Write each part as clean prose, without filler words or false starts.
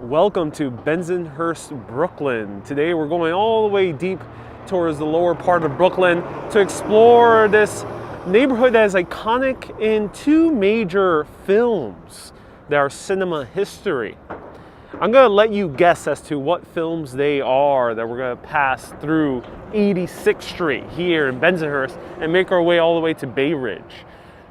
Welcome to Bensonhurst, Brooklyn. Today we're going all the way deep towards the lower part of Brooklyn to explore this neighborhood that is iconic in two major films that are cinema history. I'm going to let you guess as to what films they are that we're going to pass through 86th Street here in Bensonhurst and make our way all the way to Bay Ridge.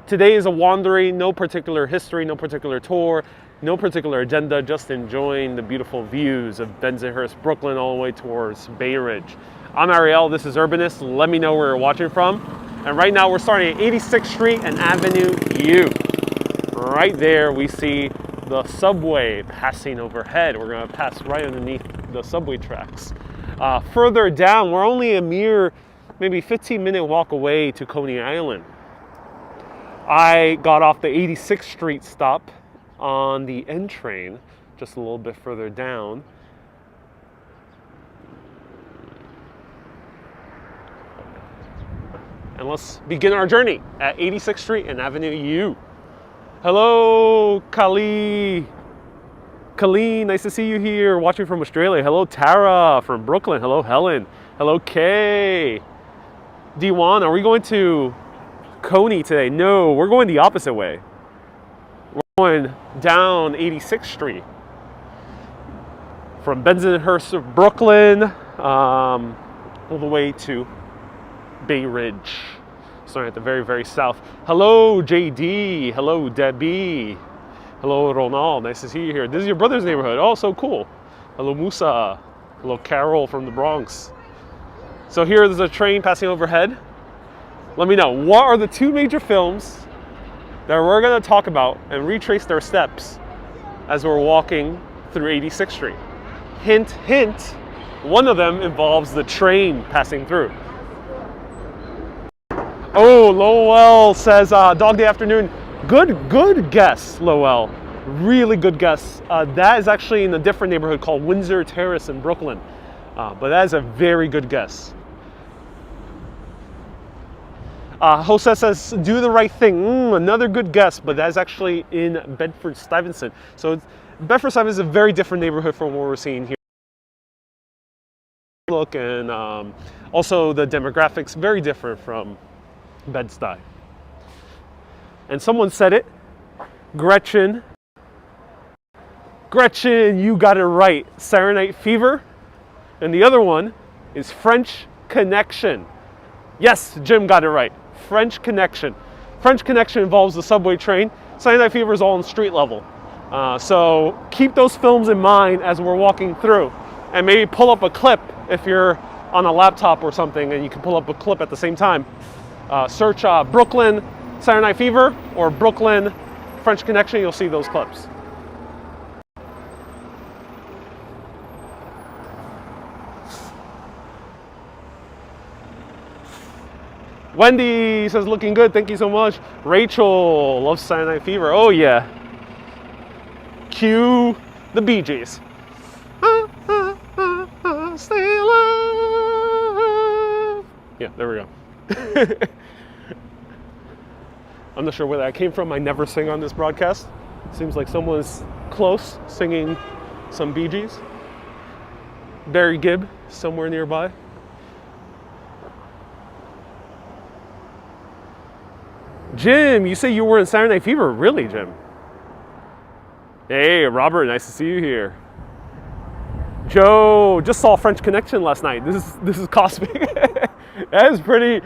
Today is a wandering, no particular history, no particular tour, no particular agenda, just enjoying the beautiful views of Bensonhurst, Brooklyn, all the way towards Bay Ridge. I'm Ariel, this is Urbanist. Let me know where you're watching from. And right now we're starting at 86th Street and Avenue U. Right there we see the subway passing overhead. We're gonna pass right underneath the subway tracks. Further down, we're only a mere maybe 15-minute walk away to Coney Island. I got off the 86th Street stop on the N train, just a little bit further down. And let's begin our journey at 86th Street and Avenue U. Hello, Kali. Colleen, nice to see you here, watching from Australia. Hello, Tara from Brooklyn. Hello, Helen. Hello, Kay. D1, are we going to Coney today? No, we're going the opposite way. Going down 86th Street from Bensonhurst, Brooklyn, all the way to Bay Ridge, starting at the very, very south. Hello, JD. Hello, Debbie. Hello, Ronald. Nice to see you here. This is your brother's neighborhood. Oh, so cool. Hello, Musa. Hello, Carol from the Bronx. So here there's a train passing overhead. Let me know, what are the two major films that we're going to talk about and retrace their steps as we're walking through 86th Street. Hint, hint, one of them involves the train passing through. Oh, Lowell says, dog day afternoon. Good guess, Lowell. Really good guess. That is actually in a different neighborhood called Windsor Terrace in Brooklyn. But that is a very good guess. Jose says, do the right thing. Another good guess, but that's actually in Bedford-Stuyvesant. So Bedford-Stuyvesant is a very different neighborhood from what we're seeing here. Look, and also the demographics, very different from Bed-Stuy. And someone said it, Gretchen, you got it right. Saturday Night Fever. And the other one is French Connection. Yes, Jim got it right. French Connection. French Connection involves the subway train. Saturday Night Fever is all on street level. So keep those films in mind as we're walking through. And maybe pull up a clip if you're on a laptop or something and you can pull up a clip at the same time. Search Brooklyn Saturday Night Fever or Brooklyn French Connection, you'll see those clips. Wendy says, looking good, thank you so much. Rachel loves Saturday Night Fever. Oh yeah. Cue the Bee Gees. Stay alive. Yeah, there we go. I'm not sure where that came from. I never sing on this broadcast. Seems like someone's close singing some Bee Gees. Barry Gibb, somewhere nearby. Jim, you say you were in Saturday Night Fever? Really, Jim? Hey, Robert, nice to see you here. Joe, just saw French Connection last night. This is cosmic. That's pretty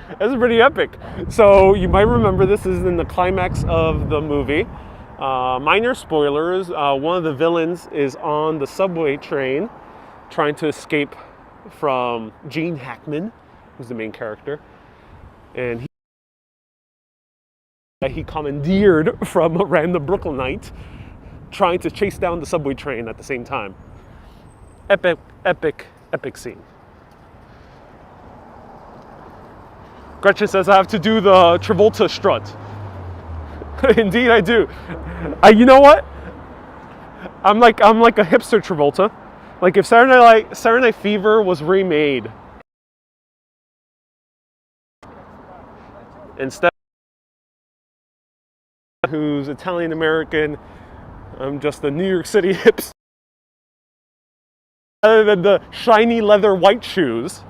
epic. So you might remember this is in the climax of the movie. Minor spoilers. One of the villains is on the subway train, trying to escape from Gene Hackman, who's the main character, and he commandeered from a random Brooklynite, trying to chase down the subway train at the same time. Epic scene. Gretchen says I have to do the Travolta strut. Indeed I do. You know what? I'm like a hipster Travolta. Like if Saturday Night Fever was remade, instead who's Italian American, I'm just a New York City hipster. Other than the shiny leather white shoes,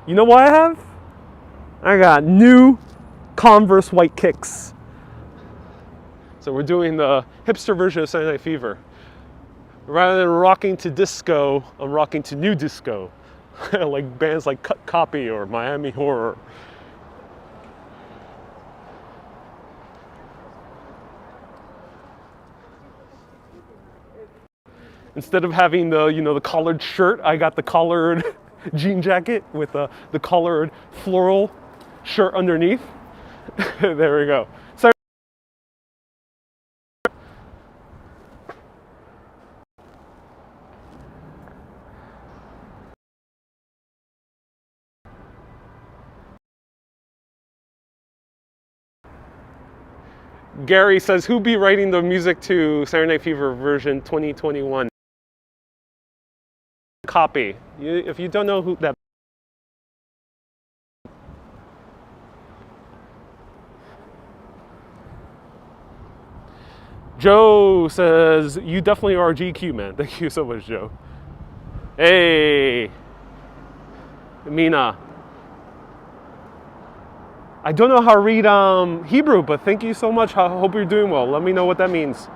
you know what I have? I got new Converse white kicks. So we're doing the hipster version of Saturday Night Fever. Rather than rocking to disco, I'm rocking to new disco. Like bands like Cut Copy or Miami Horror. Instead of having the, the collared shirt, I got the collared jean jacket with the collared floral shirt underneath. There we go. So Gary says, who be writing the music to Saturday Night Fever version 2021? Copy. If you don't know who that. Joe says, you definitely are GQ, man. Thank you so much, Joe. Hey, Mina. I don't know how to read Hebrew, but thank you so much. I hope you're doing well. Let me know what that means.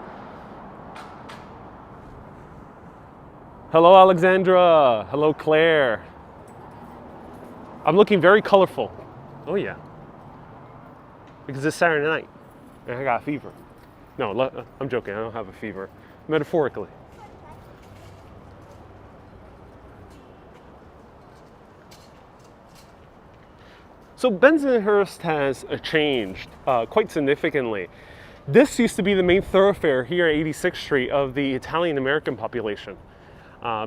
Hello, Alexandra. Hello, Claire. I'm looking very colorful. Oh, yeah. Because it's Saturday night and I got a fever. No, I'm joking. I don't have a fever. Metaphorically. So Bensonhurst has changed quite significantly. This used to be the main thoroughfare here at 86th Street of the Italian American population.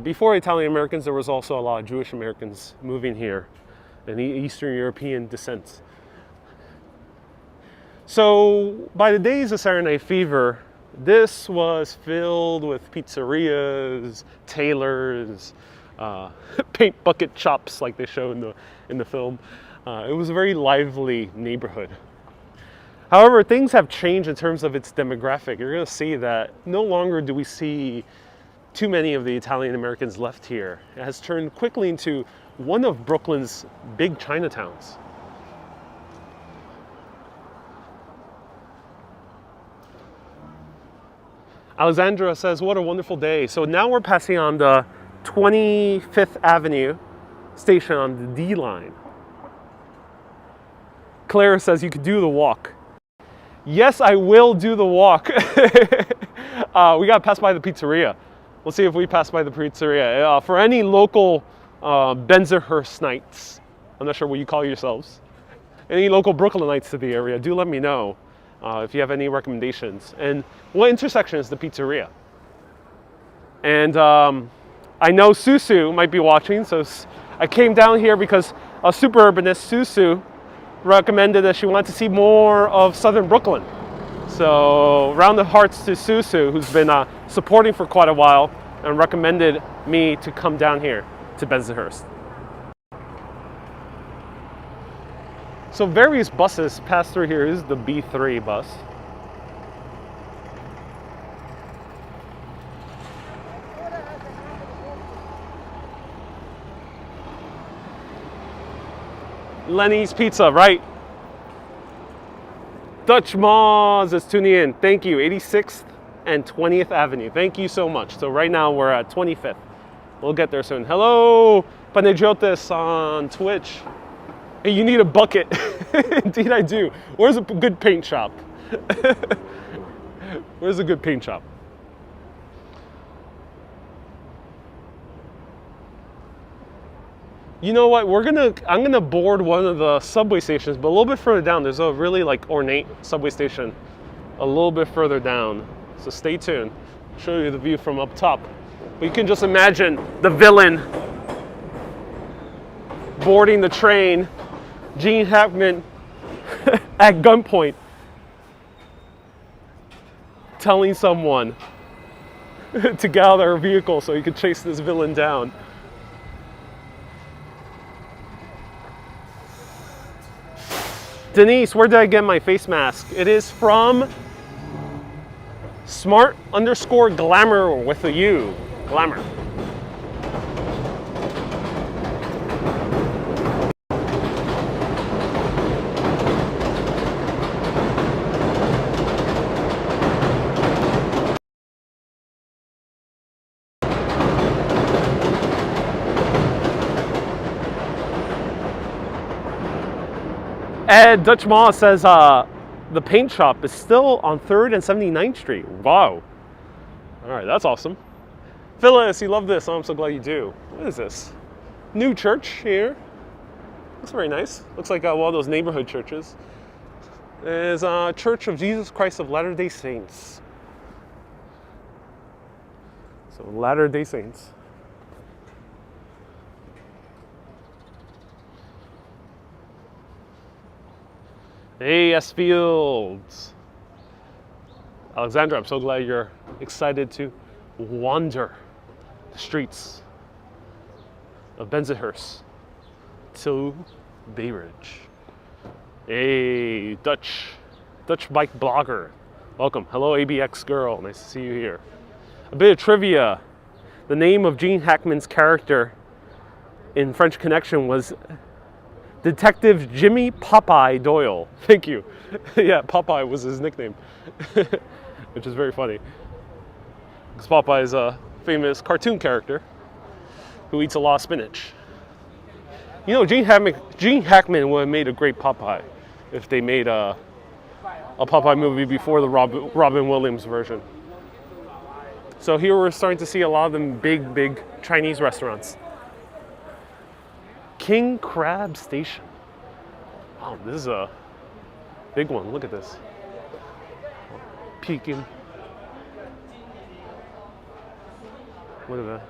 Before Italian Americans, there was also a lot of Jewish Americans moving here and Eastern European descent. So by the days of Saturday Night Fever, this was filled with pizzerias, tailors, paint bucket shops like they show in the film. It was a very lively neighborhood. However, things have changed in terms of its demographic. You're going to see that no longer do we see too many of the Italian Americans left here. It has turned quickly into one of Brooklyn's big Chinatowns. Alexandra says, what a wonderful day. So now we're passing on the 25th Avenue station on the D line. Claire says you could do the walk. Yes, I will do the walk. We got to pass by the pizzeria. We'll see if we pass by the pizzeria. For any local Bensonhurstites, I'm not sure what you call yourselves, any local Brooklynites to the area, do let me know if you have any recommendations. And what intersection is the pizzeria? And I know Susu might be watching, so I came down here because a super urbanist, Susu, recommended that she wanted to see more of Southern Brooklyn. So round of hearts to Susu, who's been supporting for quite a while and recommended me to come down here to Bensonhurst. So various buses pass through here. This is the B3 bus. Lenny's Pizza, right? Dutch Moz is tuning in. Thank you. 86th and 20th Avenue. Thank you so much. So right now we're at 25th. We'll get there soon. Hello, Panejotis on Twitch. Hey, you need a bucket. Indeed I do. Where's a good paint shop? Where's a good paint shop? You know what? I'm gonna board one of the subway stations, but a little bit further down. There's a really ornate subway station a little bit further down. So stay tuned. I'll show you the view from up top. But you can just imagine the villain boarding the train, Gene Hackman at gunpoint, telling someone to get out of their vehicle so he could chase this villain down. Denise, where did I get my face mask? It is from smart_glamour with a U. Glamour. Ed Dutch Maw says the paint shop is still on 3rd and 79th Street. Wow. All right, that's awesome. Phyllis, you love this. Oh, I'm so glad you do. What is this? New church here. Looks very nice. Looks like one of those neighborhood churches. Is Church of Jesus Christ of Latter-day Saints. So Latter-day Saints. Hey, S. Fields. Alexandra, I'm so glad you're excited to wander the streets of Bensonhurst to Bay Ridge. Hey, Dutch bike blogger. Welcome. Hello, ABX girl. Nice to see you here. A bit of trivia. The name of Gene Hackman's character in French Connection was Detective Jimmy Popeye Doyle. Thank you. Yeah, Popeye was his nickname, which is very funny. Because Popeye is a famous cartoon character who eats a lot of spinach. You know, Gene Hackman would have made a great Popeye if they made a Popeye movie before the Robin Williams version. So here we're starting to see a lot of them big Chinese restaurants. King Crab Station. Wow, this is a big one. Look at this. Peking. What is that?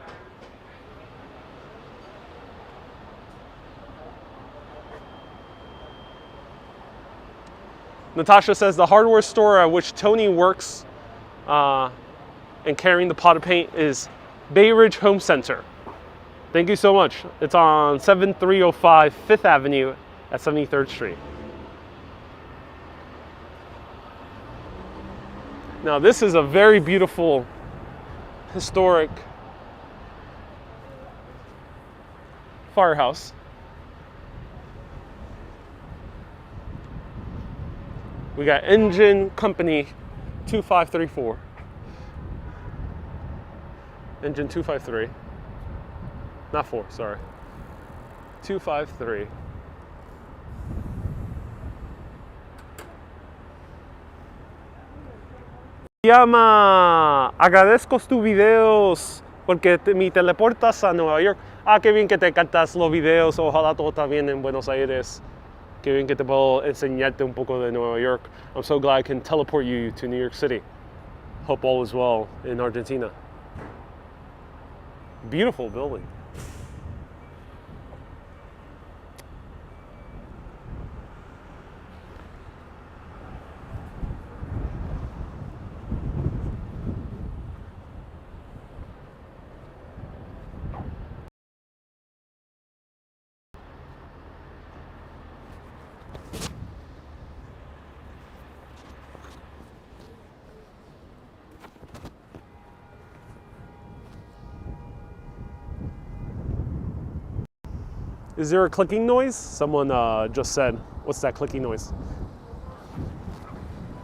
Natasha says the hardware store at which Tony works and carrying the pot of paint is Bay Ridge Home Center. Thank you so much. It's on 7305 5th Avenue at 73rd Street. Now this is a very beautiful, historic firehouse. We got Engine Company 2534. Engine 253. Not 4, sorry. 253. Llama, agradezco tus videos porque me teleportas a Nueva York. Ah, qué bien que te cantas los videos. Ojalá todo está bien en Buenos Aires. Qué bien que te puedo enseñarte un poco de Nueva York. I'm so glad I can teleport you to New York City. Hope all is well in Argentina. Beautiful building. Is there a clicking noise? Someone just said, what's that clicking noise?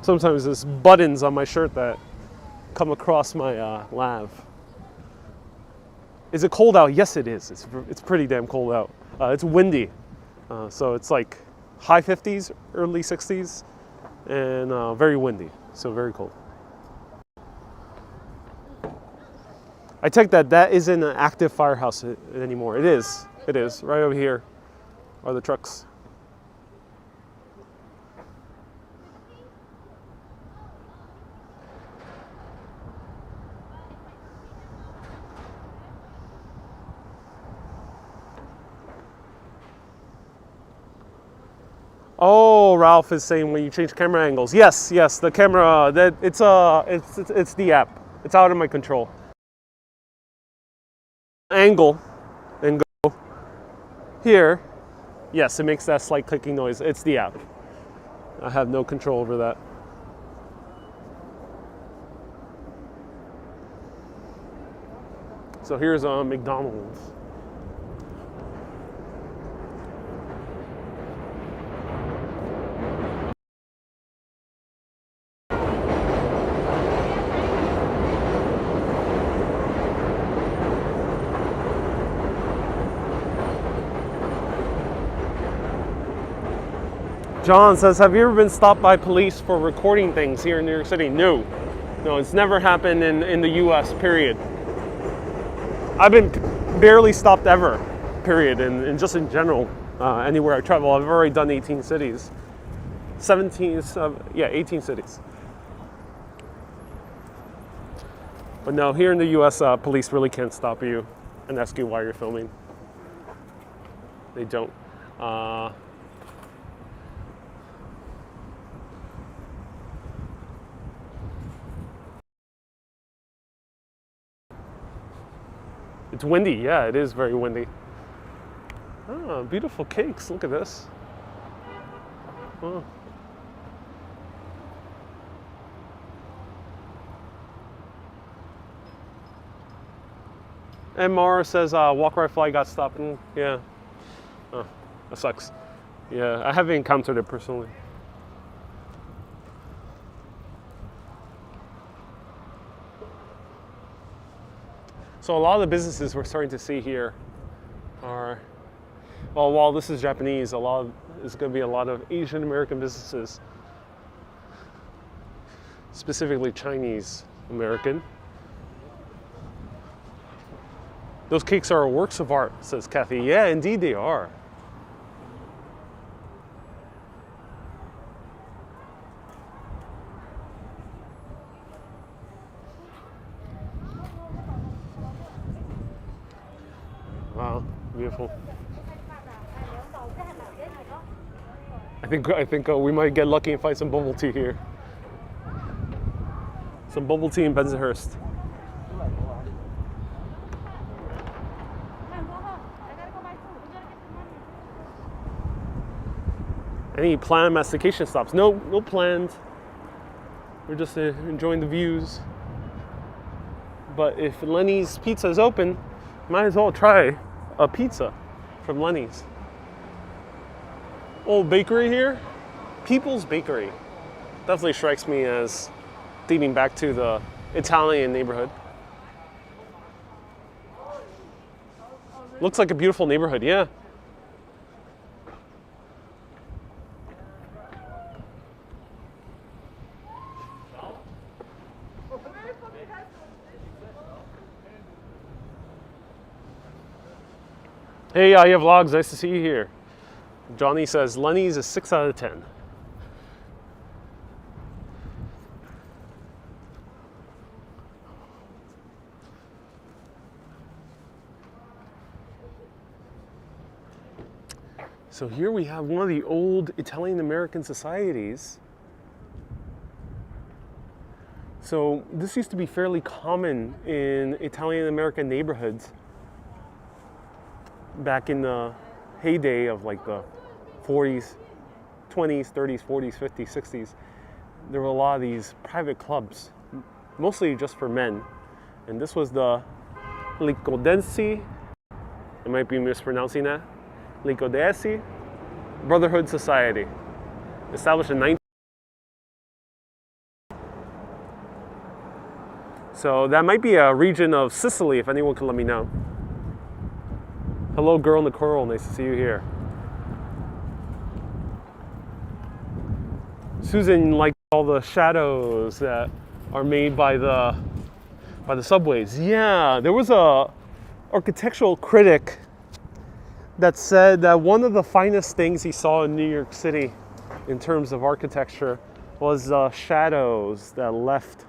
Sometimes there's buttons on my shirt that come across my lav. Is it cold out? Yes, it is. It's pretty damn cold out. It's windy. So it's like high 50s, early 60s, and very windy. So very cold. I take that isn't an active firehouse anymore. It is. It is. Right over here are the trucks. Oh, Ralph is saying when you change camera angles. Yes, the camera, it's the app. It's out of my control. Angle and go here. Yes, it makes that slight clicking noise. It's the app. I have no control over that. So here's McDonald's. John says, have you ever been stopped by police for recording things here in New York City? No. No, it's never happened in the US, period. I've been barely stopped ever, period, and just in general, anywhere I travel. I've already done 18 cities. 18 cities. But no, here in the US, police really can't stop you and ask you why you're filming. They don't. It's windy, yeah, it is very windy. Oh, beautiful cakes, look at this. Oh. And Mara says, walk right fly got stopped. Yeah. Oh, that sucks. Yeah, I haven't encountered it personally. So a lot of the businesses we're starting to see here are, well, while this is Japanese, it's going to be a lot of Asian American businesses, specifically Chinese American. Those cakes are works of art, says Kathy. Yeah, indeed they are. Wow, beautiful. I think we might get lucky and find some bubble tea here. Some bubble tea in Bensonhurst. Any planned mastication stops? No planned. We're just enjoying the views. But if Lenny's Pizza is open, might as well try a pizza from Lenny's. Old bakery here, People's Bakery. Definitely strikes me as dating back to the Italian neighborhood. Looks like a beautiful neighborhood, yeah. Hey, yeah, vlogs, nice to see you here. Johnny says, Lenny's is 6 out of 10. So here we have one of the old Italian-American societies. So this used to be fairly common in Italian-American neighborhoods back in the heyday of like the 40s, 20s, 30s, 40s, 50s, 60s. There were a lot of these private clubs, mostly just for men. And this was the Licodensi, I might be mispronouncing that, Licodensi Brotherhood Society, established in 19... So that might be a region of Sicily, if anyone can let me know. Hello, girl in the coral. Nice to see you here. Susan liked all the shadows that are made by the subways. Yeah, there was a architectural critic that said that one of the finest things he saw in New York City in terms of architecture was the shadows that left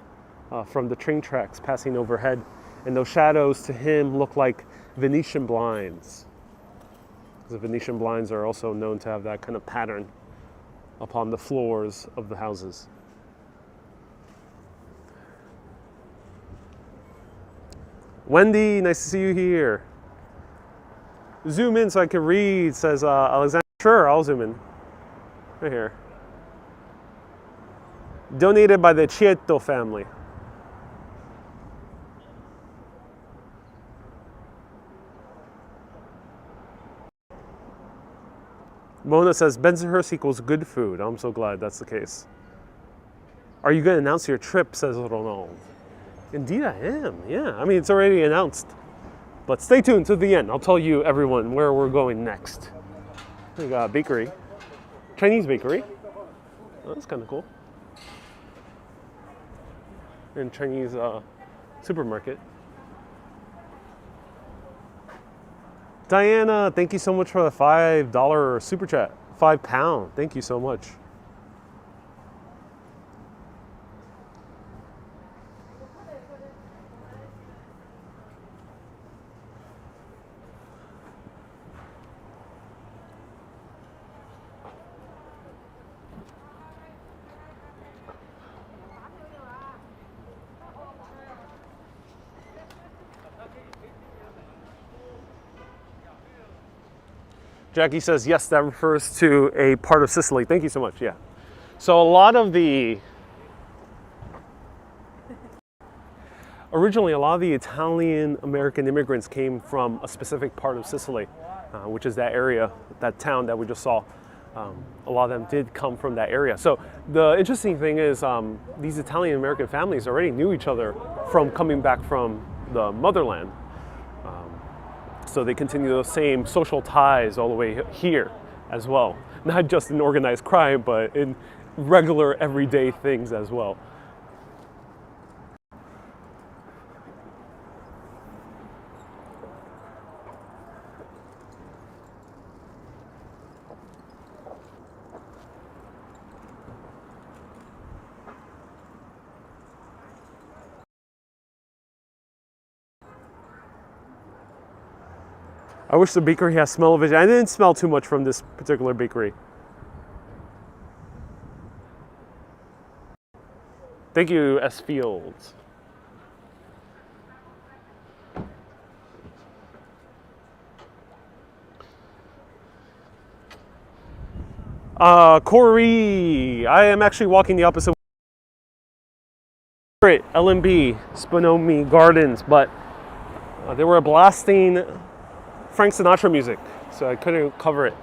from the train tracks passing overhead. And those shadows to him look like Venetian blinds. The Venetian blinds are also known to have that kind of pattern upon the floors of the houses. Wendy, nice to see you here. Zoom in so I can read, says Alexander. Sure, I'll zoom in. Right here. Donated by the Chieto family. Mona says, Bensonhurst equals good food. I'm so glad that's the case. Are you going to announce your trip, says Ronald. Indeed I am, yeah. I mean, it's already announced. But stay tuned to the end. I'll tell you, everyone, where we're going next. We got a bakery. Chinese bakery. Oh, that's kind of cool. And Chinese supermarket. Diana, thank you so much for the $5 super chat. £5. Thank you so much. Jackie says, yes, that refers to a part of Sicily. Thank you so much, yeah. So originally a lot of the Italian-American immigrants came from a specific part of Sicily, which is that area, that town that we just saw. A lot of them did come from that area. So the interesting thing is these Italian-American families already knew each other from coming back from the motherland. So they continue those same social ties all the way here as well. Not just in organized crime, but in regular everyday things as well. I wish the bakery has smell-o-vision. I didn't smell too much from this particular bakery. Thank you, S. Fields. Corey, I am actually walking the opposite way. LMB, Spinomi Gardens, but they were blasting Frank Sinatra music, so I couldn't cover it.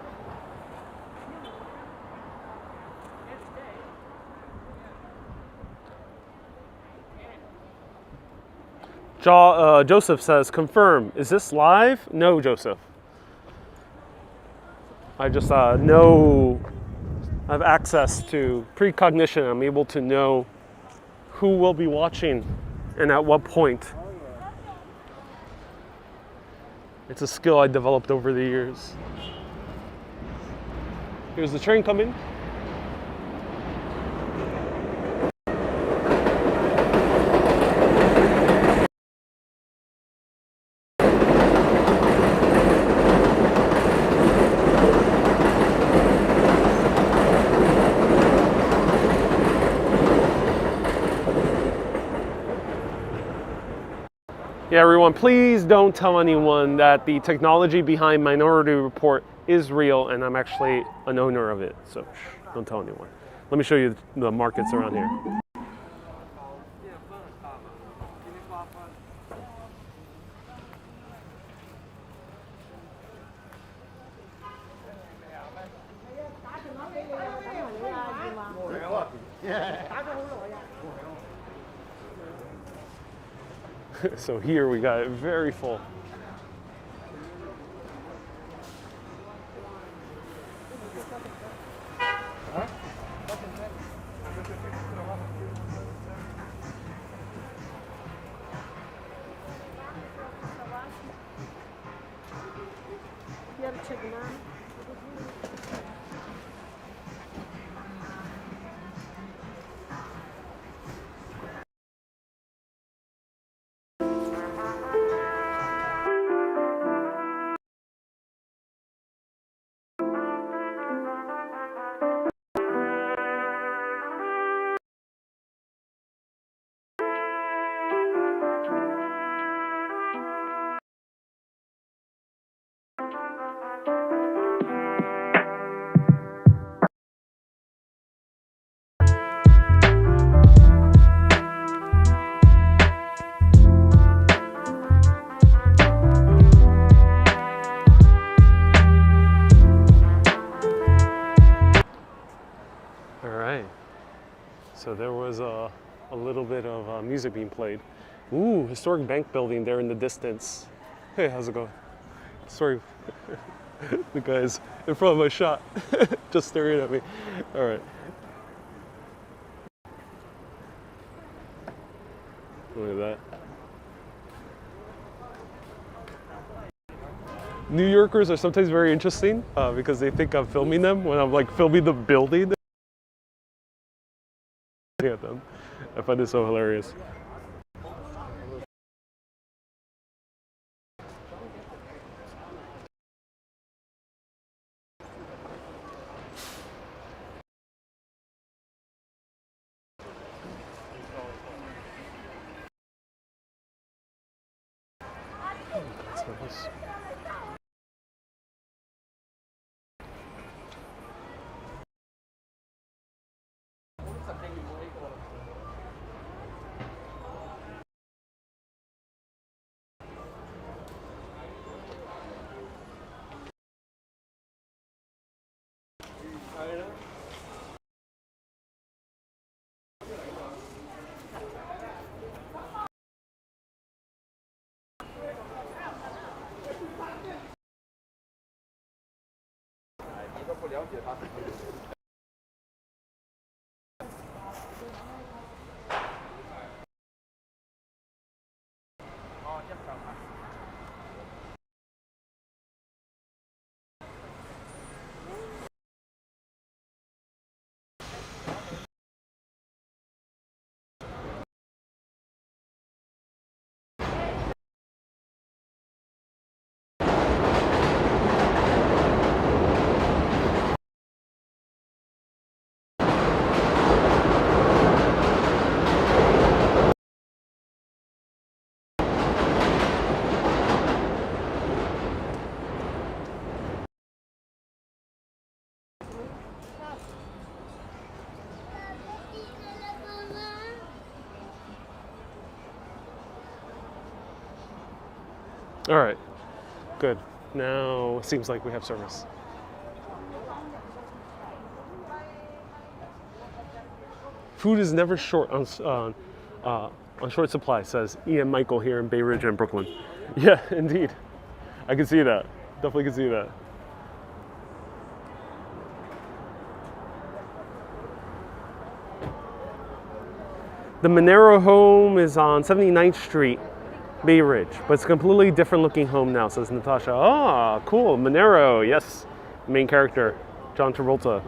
Joseph says, confirm, is this live? No, Joseph. I just know, I have access to precognition. I'm able to know who will be watching and at what point. It's a skill I developed over the years. Here's the train coming. Yeah, everyone, please don't tell anyone that the technology behind Minority Report is real and I'm actually an owner of it. So don't tell anyone. Let me show you the markets around here. So here we got it very full. So there was a little bit of music being played. Ooh, historic bank building there in the distance. Hey, how's it going? Sorry. The guy's in front of my shot, just staring at me. All right. Look at that. New Yorkers are sometimes very interesting because they think I'm filming them when I'm like filming the building. At them. I find this so hilarious. All right, good. Now it seems like we have service. Food is never short on short supply, says Ian Michael here in Bay Ridge and Brooklyn. Yeah, indeed. I can see that. Definitely can see that. The Monero home is on 79th Street, Bay Ridge, but it's a completely different looking home now, says Natasha. Ah, cool, Monero, yes. Main character, John Travolta.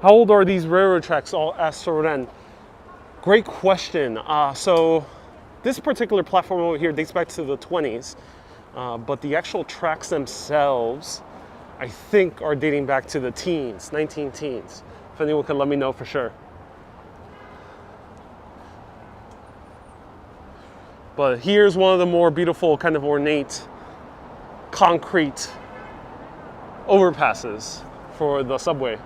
How old are these railroad tracks? All asked Soren. Great question. So this particular platform over here dates back to the 20s, but the actual tracks themselves, I think, are dating back to the teens, 19 teens. If anyone can let me know for sure. But here's one of the more beautiful, kind of ornate, concrete overpasses for the subway.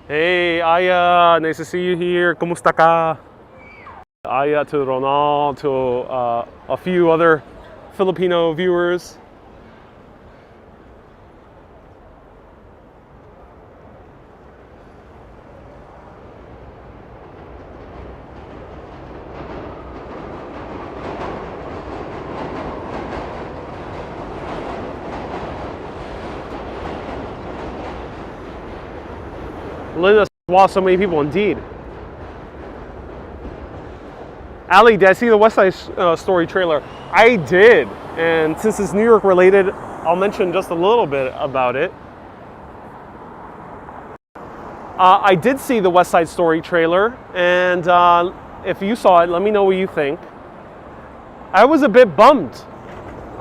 Hey, Aya, nice to see you here. Kumusta ka? Aya, to Ronald, to a few other Filipino viewers. Linda, wow, so many people indeed. Ali, did I see the West Side Story trailer? I did, and since it's New York related, I'll mention just a little bit about it. I did see the West Side Story trailer, and if you saw it, let me know what you think. I was a bit bummed.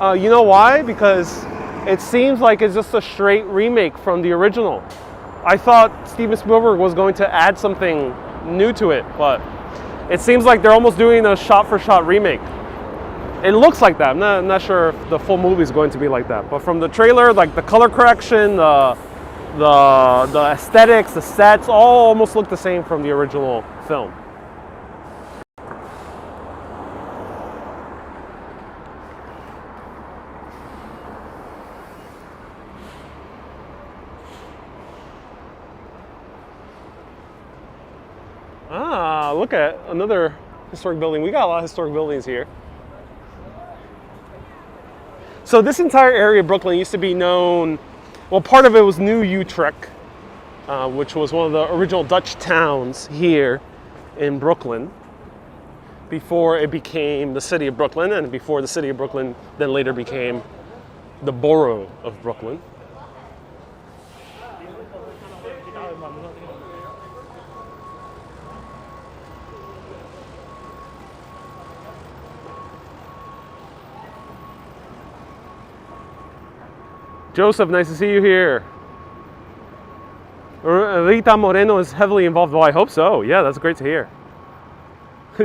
You know why? Because it seems like it's just a straight remake from the original. I thought Steven Spielberg was going to add something new to it, but it seems like they're almost doing a shot-for-shot remake. It looks like that. I'm not sure if the full movie is going to be like that, but from the trailer, like the color correction, the aesthetics, the sets, all almost look the same from the original film. Ah, look at another historic building. We got a lot of historic buildings here. So this entire area of Brooklyn used to be known, well, part of it was New Utrecht, which was one of the original Dutch towns here in Brooklyn before it became the city of Brooklyn, and before the city of Brooklyn then later became the borough of Brooklyn. Joseph, nice to see you here. Rita Moreno is heavily involved. Well, I hope so. Yeah, that's great to hear.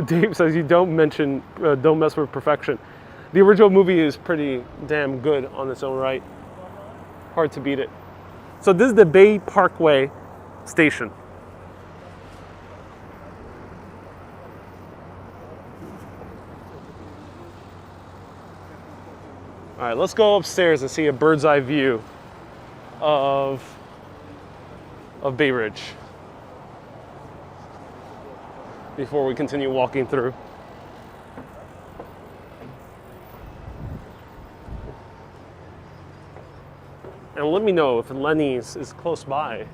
Dave says you don't mess with perfection. The original movie is pretty damn good on its own right. Hard to beat it. So this is the Bay Parkway station. All right, let's go upstairs and see a bird's eye view of Bay Ridge before we continue walking through. And let me know if Lenny's is close by.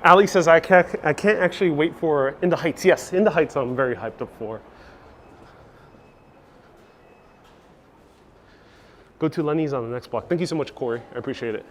Ali says, I can't actually wait for In the Heights. Yes, In the Heights I'm very hyped up for. Go to Lenny's on the next block. Thank you so much, Corey. I appreciate it.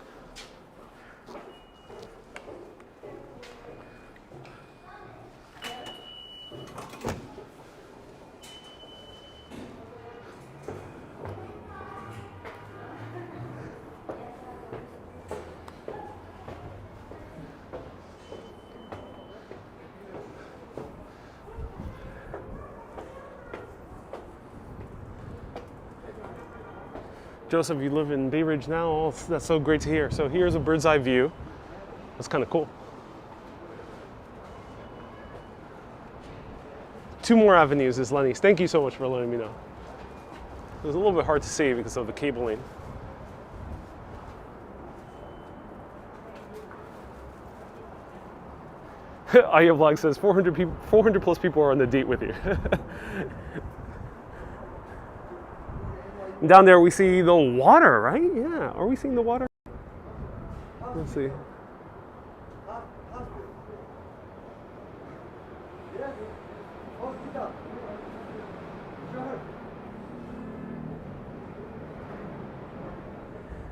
Joseph, you live in Bay Ridge now? Oh, that's so great to hear. So here's a bird's eye view. That's kind of cool. 2 more avenues is Lenny's. Thank you so much for letting me know. It was a little bit hard to see because of the cabling. Aya Vlog says 400 plus people are on the date with you. Down there we see the water, right? Yeah, are we seeing the water? Let's see.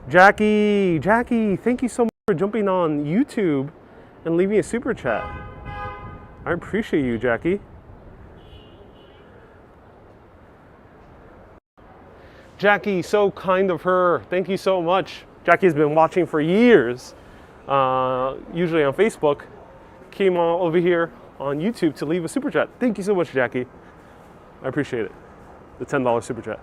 Jackie, thank you so much for jumping on YouTube and leaving a super chat. I appreciate you, Jackie. Jackie, so kind of her. Thank you so much. Jackie's been watching for years, usually on Facebook. Came on over here on YouTube to leave a super chat. Thank you so much, Jackie. I appreciate it. The $10 super chat.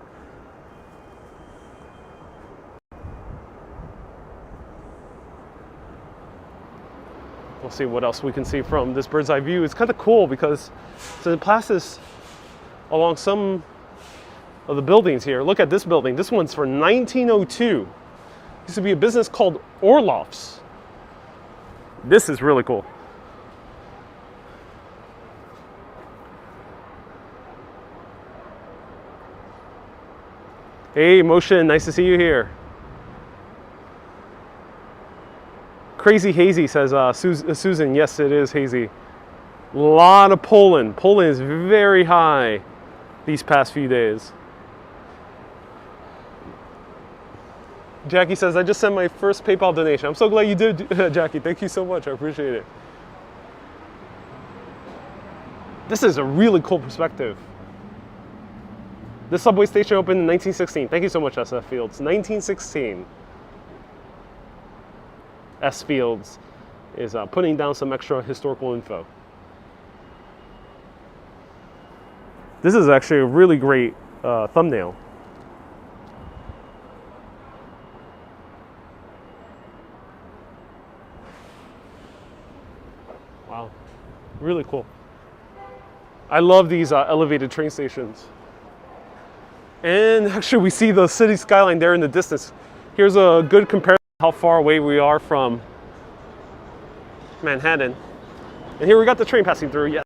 We'll see what else we can see from this bird's eye view. It's kind of cool because so it passes along some of the buildings here. Look at this building. This one's for 1902. Used to be a business called Orloff's. This is really cool. Hey, Motion, nice to see you here. Crazy Hazy says, Susan, yes, it is hazy. A lot of pollen. Pollen is very high these past few days. Jackie says, I just sent my first PayPal donation. I'm so glad you did, Jackie. Thank you so much. I appreciate it. This is a really cool perspective. This subway station opened in 1916. Thank you so much, SF Fields. 1916. S Fields is putting down some extra historical info. This is actually a really great thumbnail. Wow, really cool. I love these elevated train stations. And actually we see the city skyline there in the distance. Here's a good comparison of how far away we are from Manhattan. And here we got the train passing through, yes.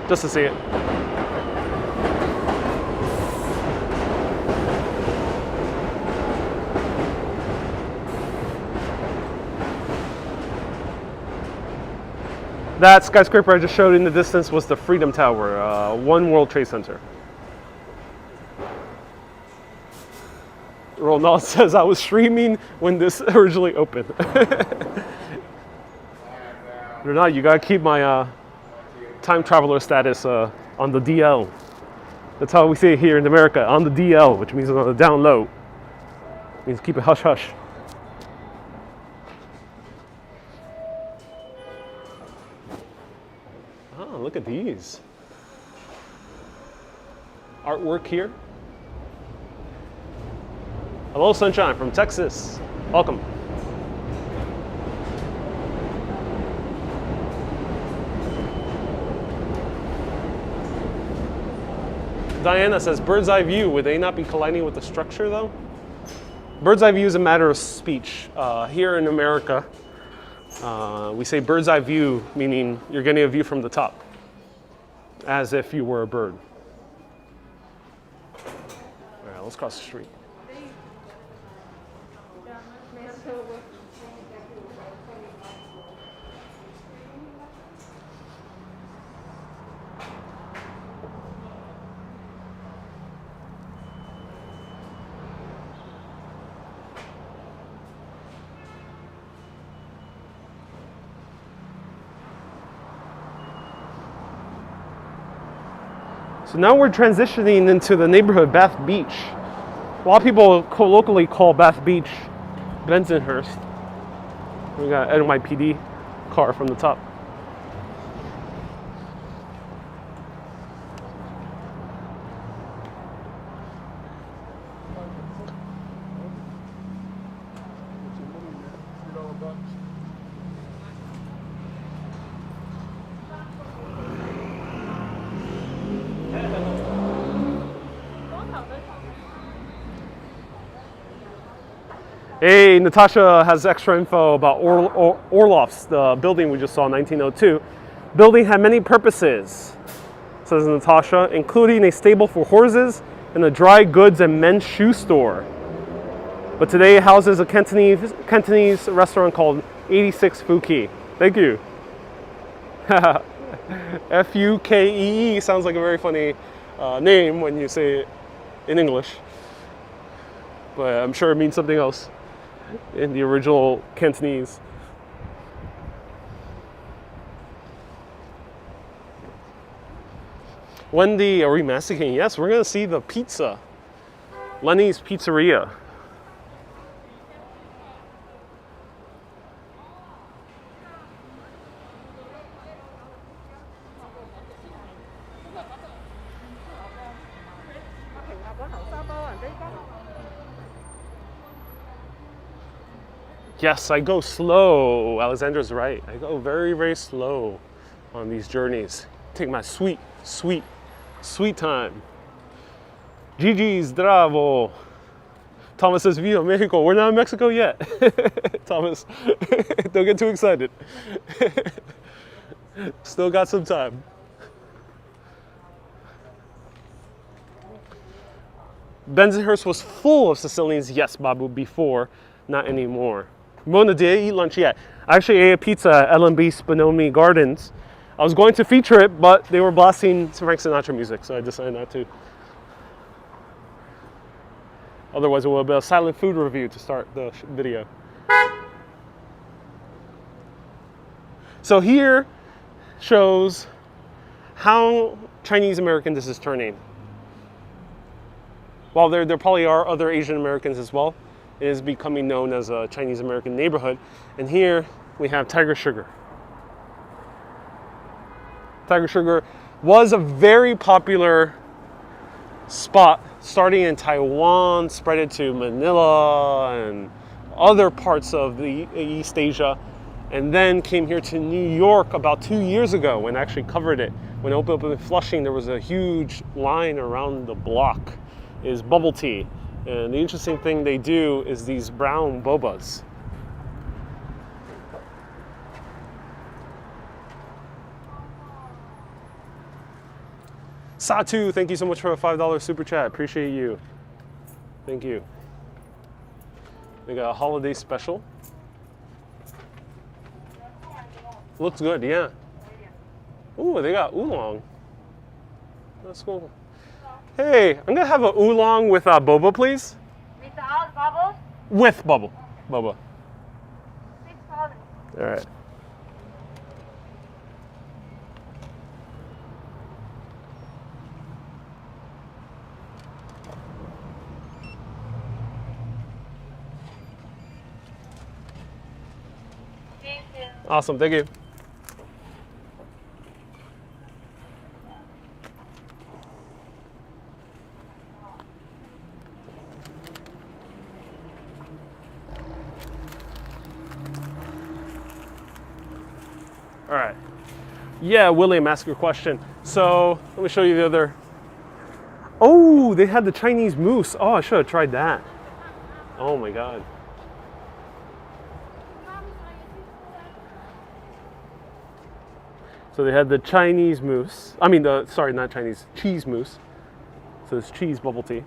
Just to see it. That skyscraper I just showed in the distance was the Freedom Tower, One World Trade Center. Ronald says I was streaming when this originally opened. Or not, you gotta keep my time traveler status on the DL. That's how we say it here in America, on the DL, which means on the down low. It means keep it hush hush. Oh, look at these. Artwork here. Hello, Sunshine from Texas. Welcome. Diana says, bird's eye view. Would they not be colliding with the structure, though? Bird's eye view is a matter of speech. Here in America, we say bird's eye view, meaning you're getting a view from the top, as if you were a bird. All right, let's cross the street. So now we're transitioning into the neighborhood, Bath Beach. A lot of people colloquially call Bath Beach Bensonhurst. We got an NYPD car from the top. Hey, Natasha has extra info about Orloff's, the building we just saw in 1902. Building had many purposes, says Natasha, including a stable for horses and a dry goods and men's shoe store. But today it houses a Cantonese restaurant called 86 Fukee. Thank you. F-U-K-E-E sounds like a very funny name when you say it in English. But I'm sure it means something else in the original Cantonese. Wendy, are we massacring? Yes, we're gonna see the pizza. Lenny's Pizzeria. Yes, I go slow. Alexandra's right. I go very, very slow on these journeys. Take my sweet, sweet, sweet time. GG's, Bravo. Thomas says, Viva Mexico. We're not in Mexico yet. Thomas, don't get too excited. Still got some time. Bensonhurst was full of Sicilians. Yes, Babu, before, not anymore. Mona, did I eat lunch yet? I actually ate a pizza at L&B Spinomi Gardens. I was going to feature it, but they were blasting Frank Sinatra music, so I decided not to. Otherwise, it would have been a silent food review to start the video. So here shows how Chinese American this is turning. While there probably are other Asian Americans as well, it is becoming known as a Chinese American neighborhood. And here we have Tiger Sugar. Tiger Sugar was a very popular spot starting in Taiwan, spread it to Manila and other parts of the East Asia, and then came here to New York about 2 years ago when I actually covered it. When I opened up in Flushing, there was a huge line around the block. Is bubble tea. And the interesting thing they do is these brown bobas. Satu, thank you so much for a $5 super chat. Appreciate you. Thank you. We got a holiday special. Looks good, yeah. Ooh, they got oolong. That's cool. Hey, I'm gonna have a oolong with boba, please. Without bubbles? With bubble, boba. $6. All right. Thank you. Awesome, thank you. All right. Yeah, William, ask your question. So let me show you the other. Oh, they had the Chinese moose. Oh, I should have tried that. Oh my God. So they had the Chinese moose. I mean, sorry, not Chinese, cheese moose. So it's cheese bubble tea.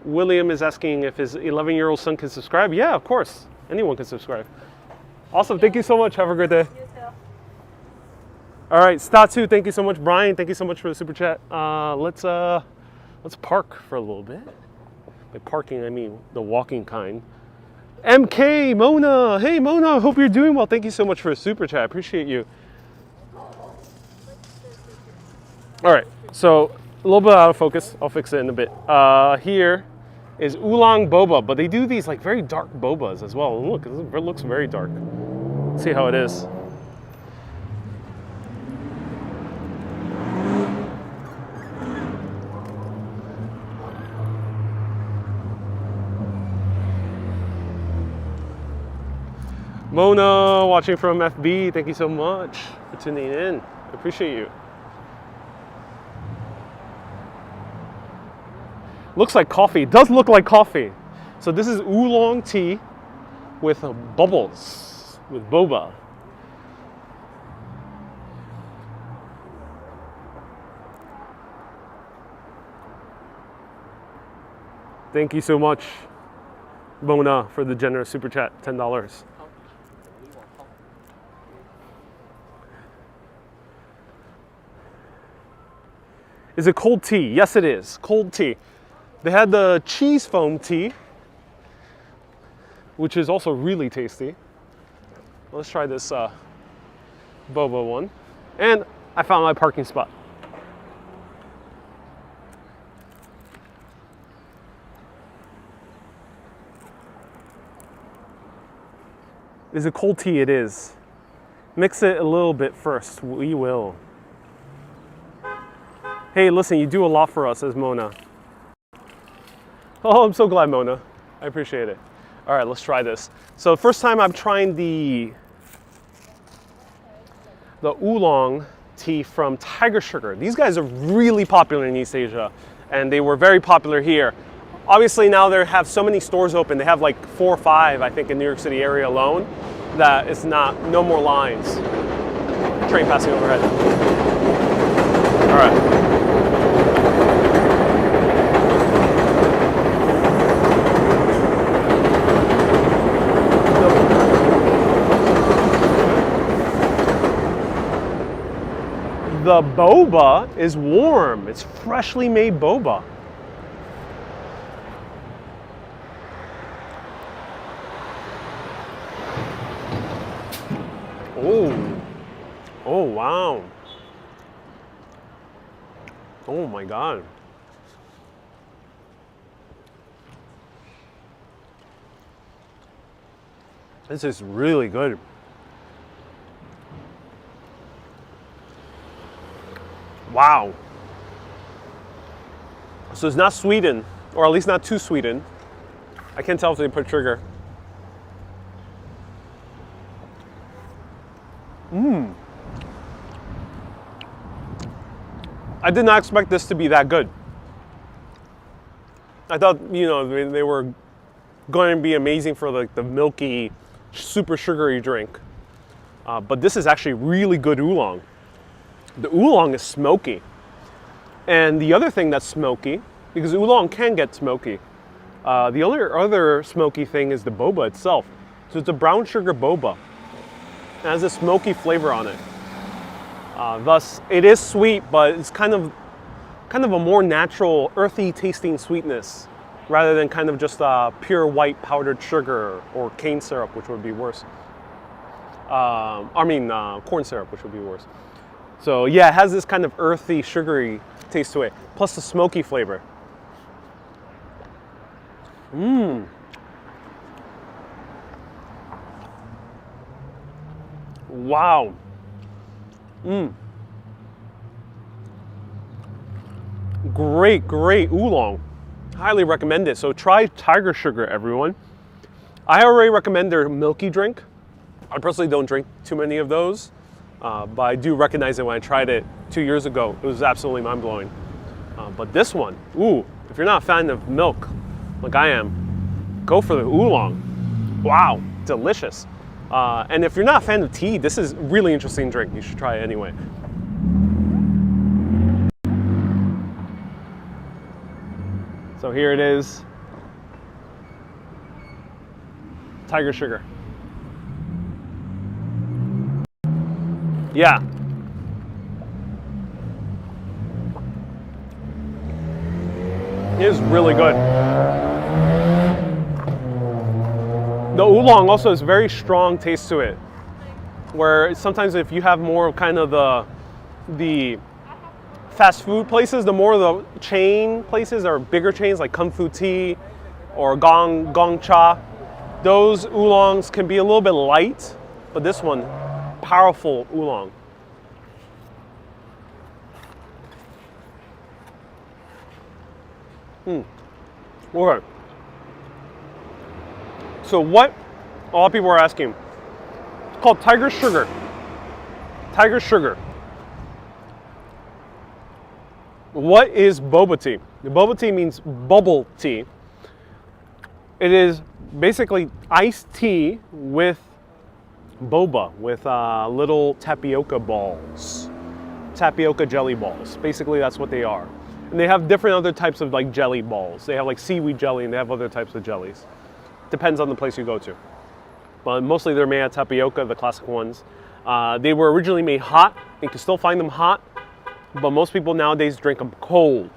William is asking if his 11-year-old son can subscribe. Yeah, of course. Anyone can subscribe. Awesome. Thank you so much. Have a great day. You too. All right, Statu, thank you so much. Brian, thank you so much for the super chat. Let's park for a little bit. By parking, I mean the walking kind. MK Mona, hey Mona, hope you're doing well. Thank you so much for a super chat. I appreciate you. All right, so a little bit out of focus. I'll fix it in a bit. Here is oolong boba, but they do these like very dark bobas as well. Look, it looks very dark. Let's see how it is. Mona, watching from FB, thank you so much for tuning in. I appreciate you. Looks like coffee. It does look like coffee. So this is oolong tea with bubbles, with boba. Thank you so much, Mona, for the generous super chat, $10. Is it cold tea? Yes, it is. Cold tea. They had the cheese foam tea, which is also really tasty. Let's try this boba one. And I found my parking spot. Is it cold tea? It is. Mix it a little bit first. We will. Hey, listen, you do a lot for us, says Mona. Oh, I'm so glad, Mona. I appreciate it. All right, let's try this. So first time I'm trying the oolong tea from Tiger Sugar. These guys are really popular in East Asia, and they were very popular here. Obviously now they have so many stores open. They have like 4 or 5, I think, in New York City area alone, that it's no more lines. Train passing overhead. All right. the boba is warm. It's freshly made boba. Oh, oh wow. Oh my God. This is really good. Wow. So it's not sweetened, or at least not too sweetened. I can't tell if they put sugar. I did not expect this to be that good. I thought, you know, they were going to be amazing for like the milky, super sugary drink. But this is actually really good oolong. The oolong is smoky. And the other thing that's smoky, because oolong can get smoky, the other smoky thing is the boba itself. So it's a brown sugar boba. It has a smoky flavor on it. Thus, it is sweet, but it's kind of a more natural, earthy tasting sweetness, rather than kind of just pure white powdered sugar or cane syrup, which would be worse. Corn syrup, which would be worse. So yeah, it has this kind of earthy, sugary taste to it, plus the smoky flavor. Wow. Great oolong. Highly recommend it. So try Tiger Sugar, everyone. I already recommend their milky drink. I personally don't drink too many of those, but I do recognize it when I tried it 2 years ago. It was absolutely mind-blowing. But this one, ooh, if you're not a fan of milk, like I am, go for the oolong. Wow, delicious. And if you're not a fan of tea, this is a really interesting drink. You should try it anyway. So here it is. Tiger Sugar. Yeah. It is really good. The oolong also has very strong taste to it, where sometimes if you have more of kind of the fast food places, the more the chain places or bigger chains like Kung Fu Tea or Gong Cha, those oolongs can be a little bit light, but this one, powerful oolong. Okay. So what a lot of people are asking, it's called Tiger Sugar. Tiger Sugar. What is boba tea? The boba tea means bubble tea. It is basically iced tea with boba, with little tapioca balls, tapioca jelly balls. Basically, that's what they are. And they have different other types of like jelly balls. They have like seaweed jelly, and they have other types of jellies. Depends on the place you go to. But mostly they're made out of tapioca, the classic ones. They were originally made hot. You can still find them hot, but most people nowadays drink them cold.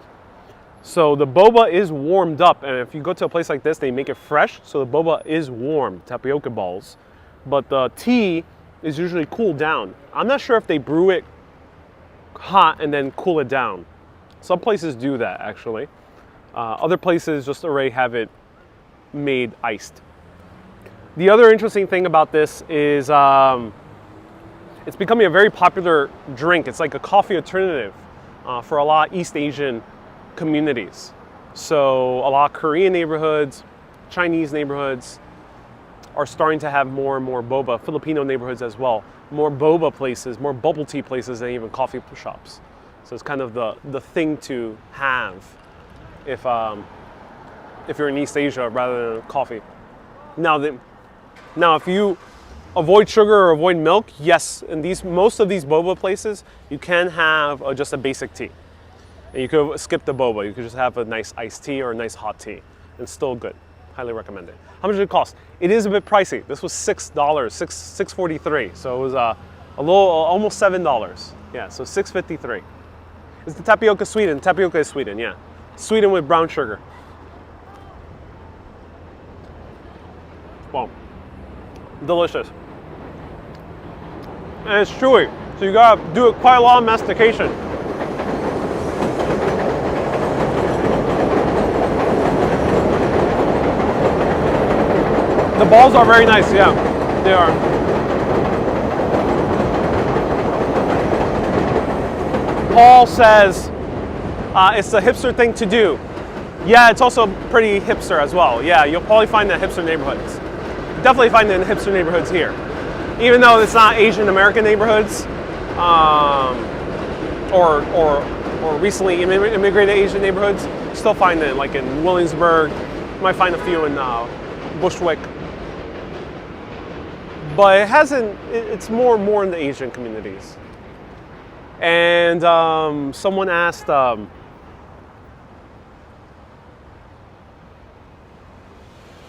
So the boba is warmed up, and if you go to a place like this, they make it fresh, so the boba is warm, tapioca balls. But the tea is usually cooled down. I'm not sure if they brew it hot and then cool it down. Some places do that, actually. Other places just already have it made iced. The other interesting thing about this is it's becoming a very popular drink. It's like a coffee alternative for a lot of East Asian communities. So a lot of Korean neighborhoods, Chinese neighborhoods are starting to have more and more boba. Filipino neighborhoods as well. More boba places, more bubble tea places than even coffee shops. So it's kind of the thing to have if you're in East Asia rather than coffee. Now if you avoid sugar or avoid milk, yes, in most of these boba places, you can have just a basic tea. And you could skip the boba. You could just have a nice iced tea or a nice hot tea. It's still good. Highly recommend it. How much did it cost? It is a bit pricey. This was $6, $6.43. So it was a little, almost $7. Yeah, so 6.53. Is the tapioca Sweden? Tapioca is Sweden, yeah. Sweden with brown sugar. Wow. Delicious. And it's chewy, so you gotta do it quite a lot of mastication. The balls are very nice, yeah, they are. Paul says it's the hipster thing to do. Yeah, it's also pretty hipster as well. Yeah, you'll probably find that in hipster neighborhoods. Definitely find it in hipster neighborhoods here. Even though it's not Asian American neighborhoods, or recently immigrated Asian neighborhoods, you still find it like in Williamsburg. You might find a few in Bushwick. But it hasn't, it's more in the Asian communities. And someone asked,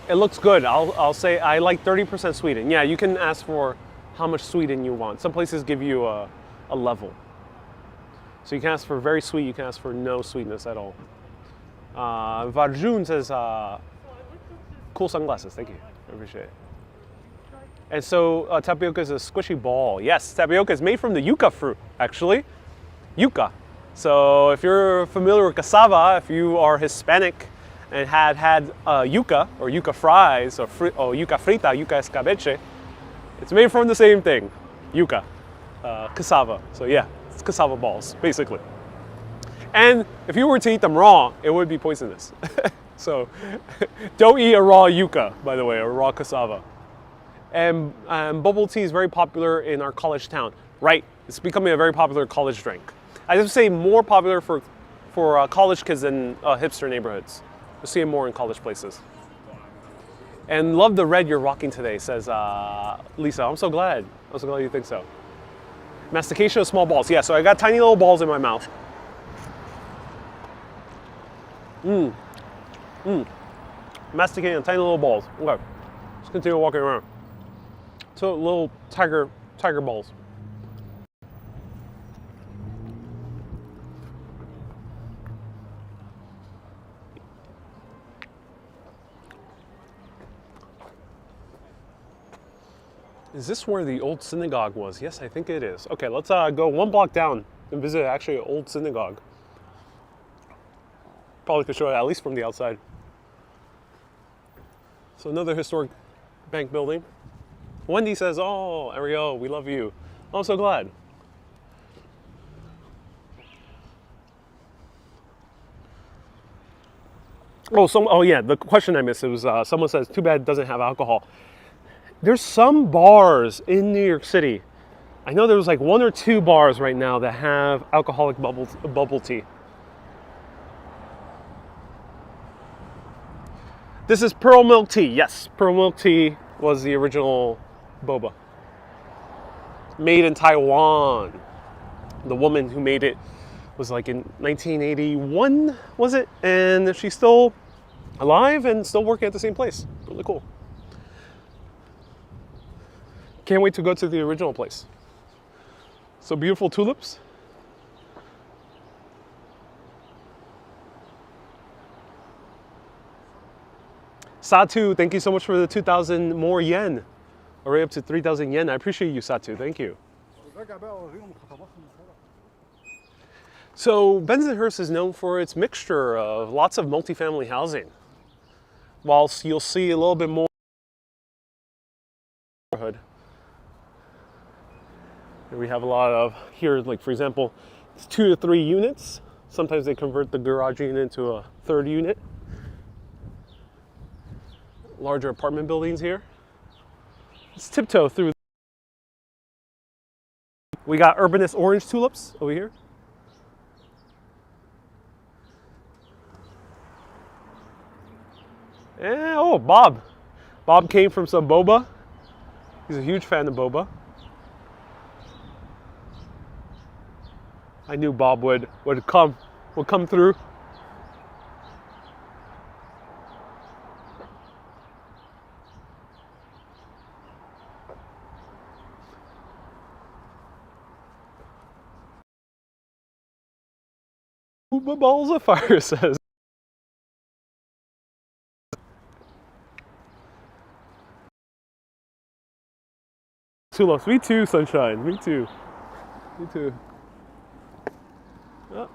it looks good. I'll say I like 30% Sweden. Yeah, you can ask for how much Sweden you want. Some places give you a level. So you can ask for very sweet, you can ask for no sweetness at all. Varjun says, cool sunglasses, thank you. I appreciate it. And so tapioca is a squishy ball. Yes, tapioca is made from the yucca fruit, actually. Yucca. So if you're familiar with cassava, if you are Hispanic and had yucca or yucca fries or yucca frita, yucca escabeche, it's made from the same thing, yucca, cassava. So yeah, it's cassava balls, basically. And if you were to eat them raw, it would be poisonous. So don't eat a raw yucca, by the way, or raw cassava. And bubble tea is very popular in our college town. Right, it's becoming a very popular college drink. I would say more popular for college kids than hipster neighborhoods. You'll see it more in college places. And love the red you're rocking today, says Lisa. I'm so glad. I'm so glad you think so. Mastication of small balls. Yeah, so I got tiny little balls in my mouth. Masticating on tiny little balls. Okay, let's continue walking around. So little tiger balls. Is this where the old synagogue was? Yes, I think it is. Okay, let's go one block down and visit actually an old synagogue. Probably could show it at least from the outside. So another historic bank building. Wendy says, oh, Ariel, we love you. I'm so glad. Oh yeah, the question I missed, it was someone says, too bad it doesn't have alcohol. There's some bars in New York City. I know there was like 1 or 2 bars right now that have alcoholic bubble tea. This is pearl milk tea. Yes, pearl milk tea was the original boba. Made in Taiwan. The woman who made it was like in 1981, was it? And she's still alive and still working at the same place. Really cool. Can't wait to go to the original place. So beautiful tulips. Satu, thank you so much for the 2,000 more yen. Already up to 3,000 yen. I appreciate you, Satu. Thank you. So Bensonhurst is known for its mixture of lots of multifamily housing. Whilst you'll see a little bit more neighborhood. Here we have a lot of, here, like for example, it's 2 to 3 units. Sometimes they convert the garage unit into a 3rd unit. Larger apartment buildings here. Let's tiptoe through. We got urbanist orange tulips over here. And, oh, Bob. Bob came from some Boba. He's a huge fan of Boba. I knew Bob would come through. balls of fire says. Too low. Me too, sunshine. Me too. Me too. Oh.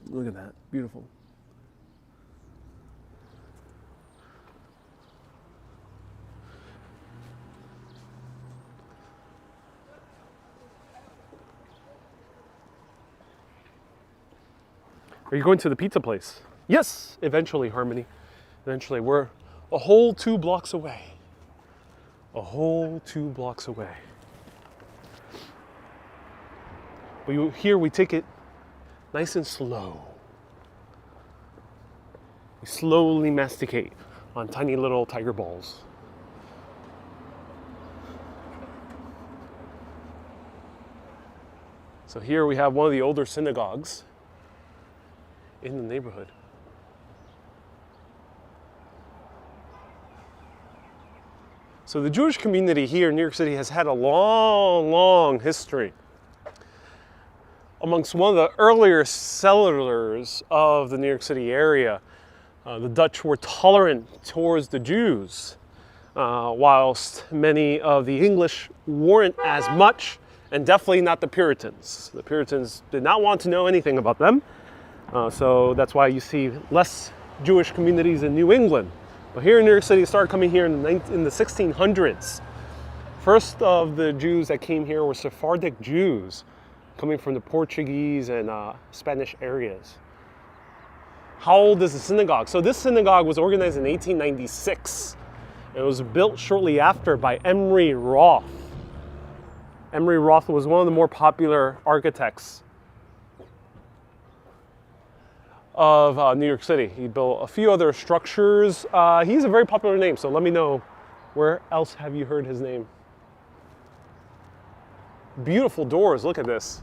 Look at that. Beautiful. Are you going to the pizza place? Yes, eventually, Harmony. Eventually. We're a whole 2 blocks away. A whole 2 blocks away. But here we take it nice and slow. We slowly masticate on tiny little tiger balls. So here we have one of the older synagogues in the neighborhood. So the Jewish community here in New York City has had a long, long history. Amongst one of the earlier settlers of the New York City area, the Dutch were tolerant towards the Jews, whilst many of the English weren't as much, and definitely not the Puritans. The Puritans did not want to know anything about them, so that's why you see less Jewish communities in New England. But here in New York City, it started coming here in the 1600s. First of the Jews that came here were Sephardic Jews, coming from the Portuguese and Spanish areas. How old is the synagogue? So this synagogue was organized in 1896. It was built shortly after by Emery Roth. Emery Roth was one of the more popular architects of New York City. He built a few other structures. He's a very popular name, so let me know, where else have you heard his name? Beautiful doors, look at this.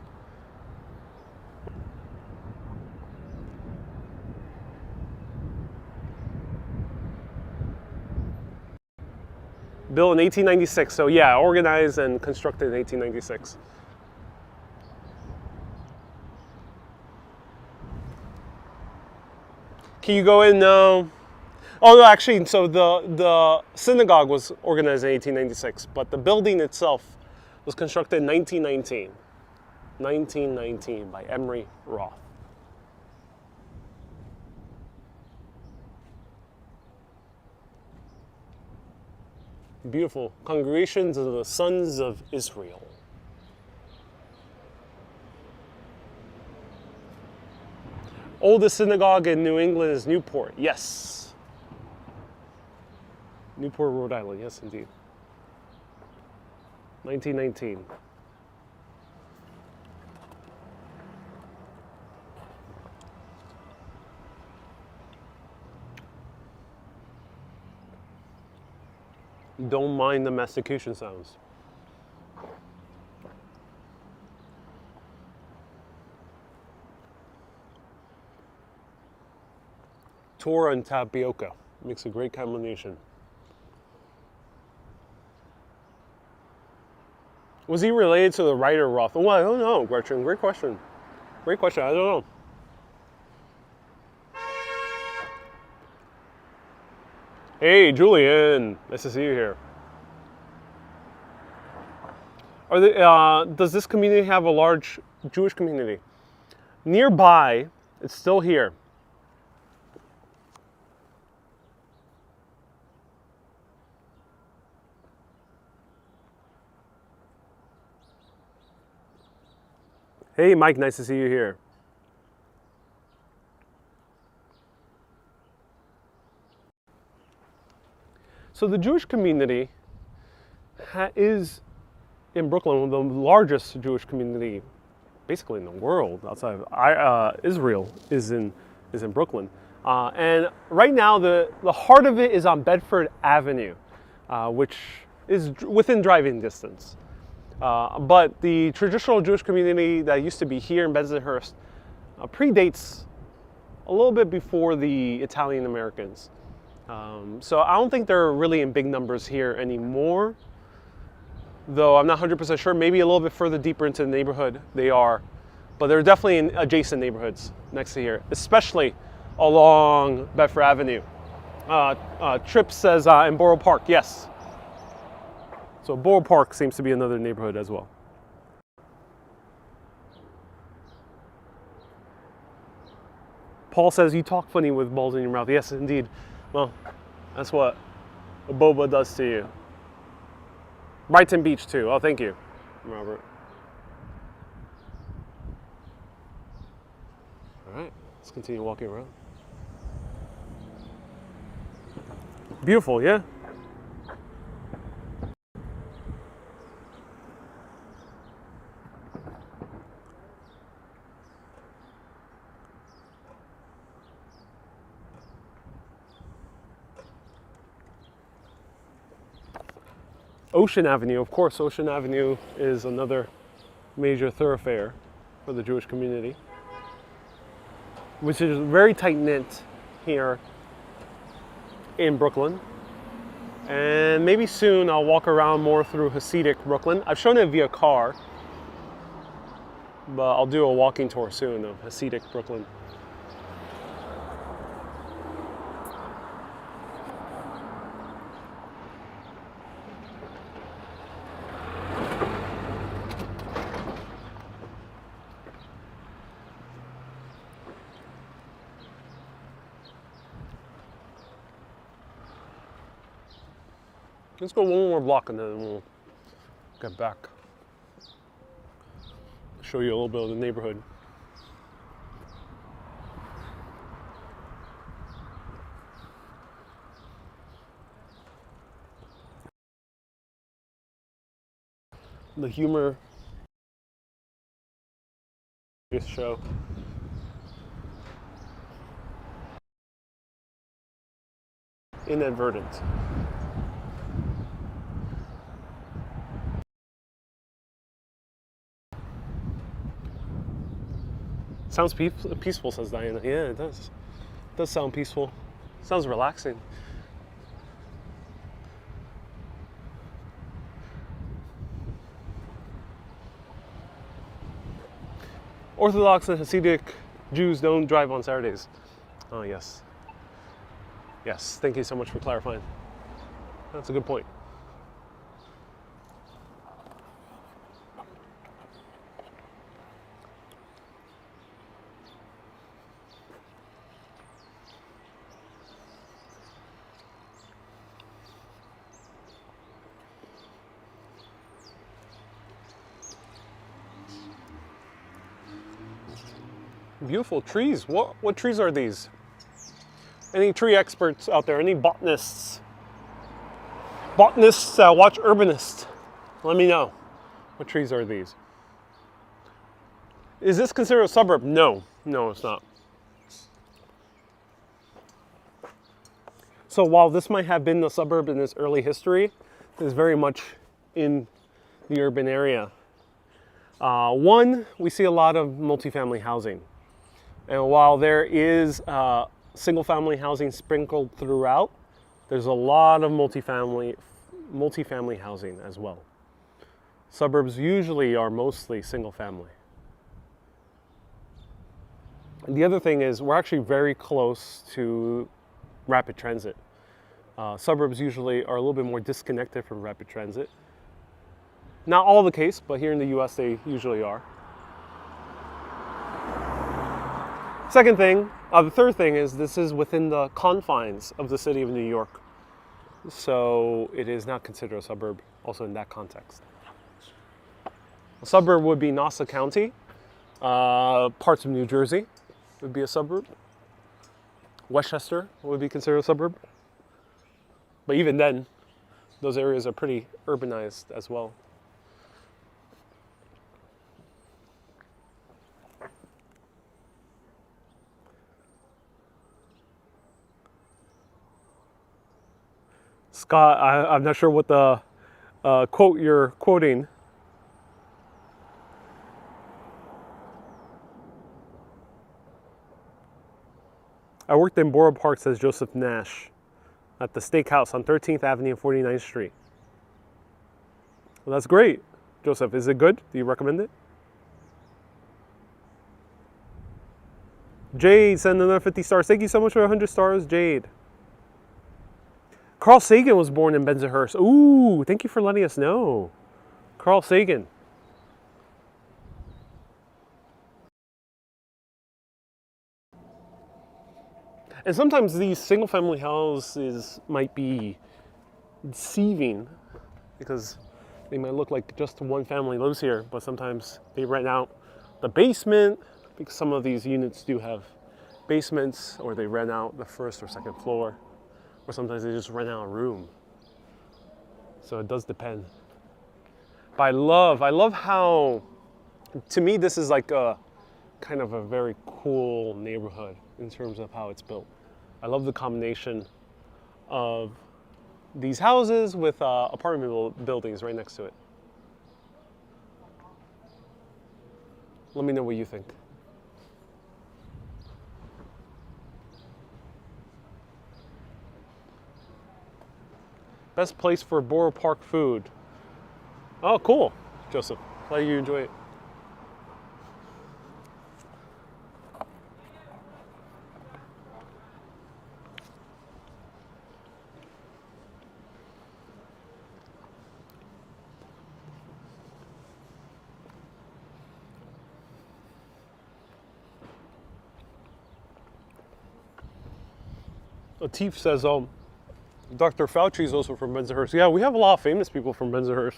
Built in 1896, so yeah, organized and constructed in 1896. Can you go in? No. Oh no, actually, so the synagogue was organized in 1896, but the building itself was constructed in 1919. 1919 by Emery Roth. Beautiful. Congregations of the Sons of Israel. Oldest synagogue in New England is Newport. Yes. Newport, Rhode Island. Yes, indeed. 1919. Don't mind the mastication sounds. Torah and tapioca makes a great combination. Was he related to the writer Roth? Oh, I don't know, Gretchen. Great question. Great question. I don't know. Hey, Julian. Nice to see you here. Does this community have a large Jewish community? Nearby, it's still here. Hey, Mike, nice to see you here. So the Jewish community is in Brooklyn, one of the largest Jewish community, basically in the world outside of Israel, is in Brooklyn. And right now, the heart of it is on Bedford Avenue, which is within driving distance. But the traditional Jewish community that used to be here in Bensonhurst predates a little bit before the Italian Americans. So I don't think they're really in big numbers here anymore. though I'm not 100% sure. Maybe a little bit further deeper into the neighborhood they are. But they're definitely in adjacent neighborhoods next to here, especially along Bedford Avenue. Tripp says in Borough Park, yes. So Borough Park seems to be another neighborhood as well. Paul says, you talk funny with balls in your mouth. Yes, indeed. Well, that's what a Boba does to you. Brighton Beach too. Oh, thank you, Robert. All right, let's continue walking around. Beautiful, yeah? Ocean Avenue, of course, Ocean Avenue is another major thoroughfare for the Jewish community, which is very tight-knit here in Brooklyn. And maybe soon I'll walk around more through Hasidic Brooklyn. I've shown it via car, but I'll do a walking tour soon of Hasidic Brooklyn. Let's go one more block and then we'll get back. Show you a little bit of the neighborhood. The humor this show. Inadvertent. Sounds peaceful, says Diana. Yeah, it does. It does sound peaceful. Sounds relaxing. Orthodox and Hasidic Jews don't drive on Saturdays. Oh, yes. Yes, thank you so much for clarifying. That's a good point. Beautiful trees. What trees are these? Any tree experts out there? Any botanists? Botanists watch urbanists. Let me know. What trees are these? Is this considered a suburb? No. No, it's not. So while this might have been a suburb in its early history, it's very much in the urban area. One, we see a lot of multifamily housing. And while there is single family housing sprinkled throughout, there's a lot of multifamily housing as well. Suburbs usually are mostly single family. And the other thing is we're actually very close to rapid transit. Suburbs usually are a little bit more disconnected from rapid transit. Not all the case, but here in the US they usually are. Second thing, the third thing is this is within the confines of the city of New York. So it is not considered a suburb also in that context. A suburb would be Nassau County, parts of New Jersey would be a suburb. Westchester would be considered a suburb. But even then, those areas are pretty urbanized as well. Scott, I'm not sure what the quote you're quoting. I worked in Borough Park, says Joseph Nash, at the steakhouse on 13th Avenue and 49th Street. Well, that's great. Joseph, is it good? Do you recommend it? Jade, send another 50 stars. Thank you so much for 100 stars, Jade. Carl Sagan was born in Bensonhurst. Ooh, thank you for letting us know. Carl Sagan. And sometimes these single family houses might be deceiving because they might look like just one family lives here, but sometimes they rent out the basement because some of these units do have basements, or they rent out the first or second floor, or sometimes they just rent out a room. So it does depend. But I love how, to me, this is like a kind of a very cool neighborhood in terms of how it's built. I love the combination of these houses with apartment buildings right next to it. Let me know what you think. Best place for Borough Park food. Oh, cool, Joseph. Glad you enjoy it. Latif says, Dr. Fauci is also from Bensonhurst. Yeah, we have a lot of famous people from Bensonhurst.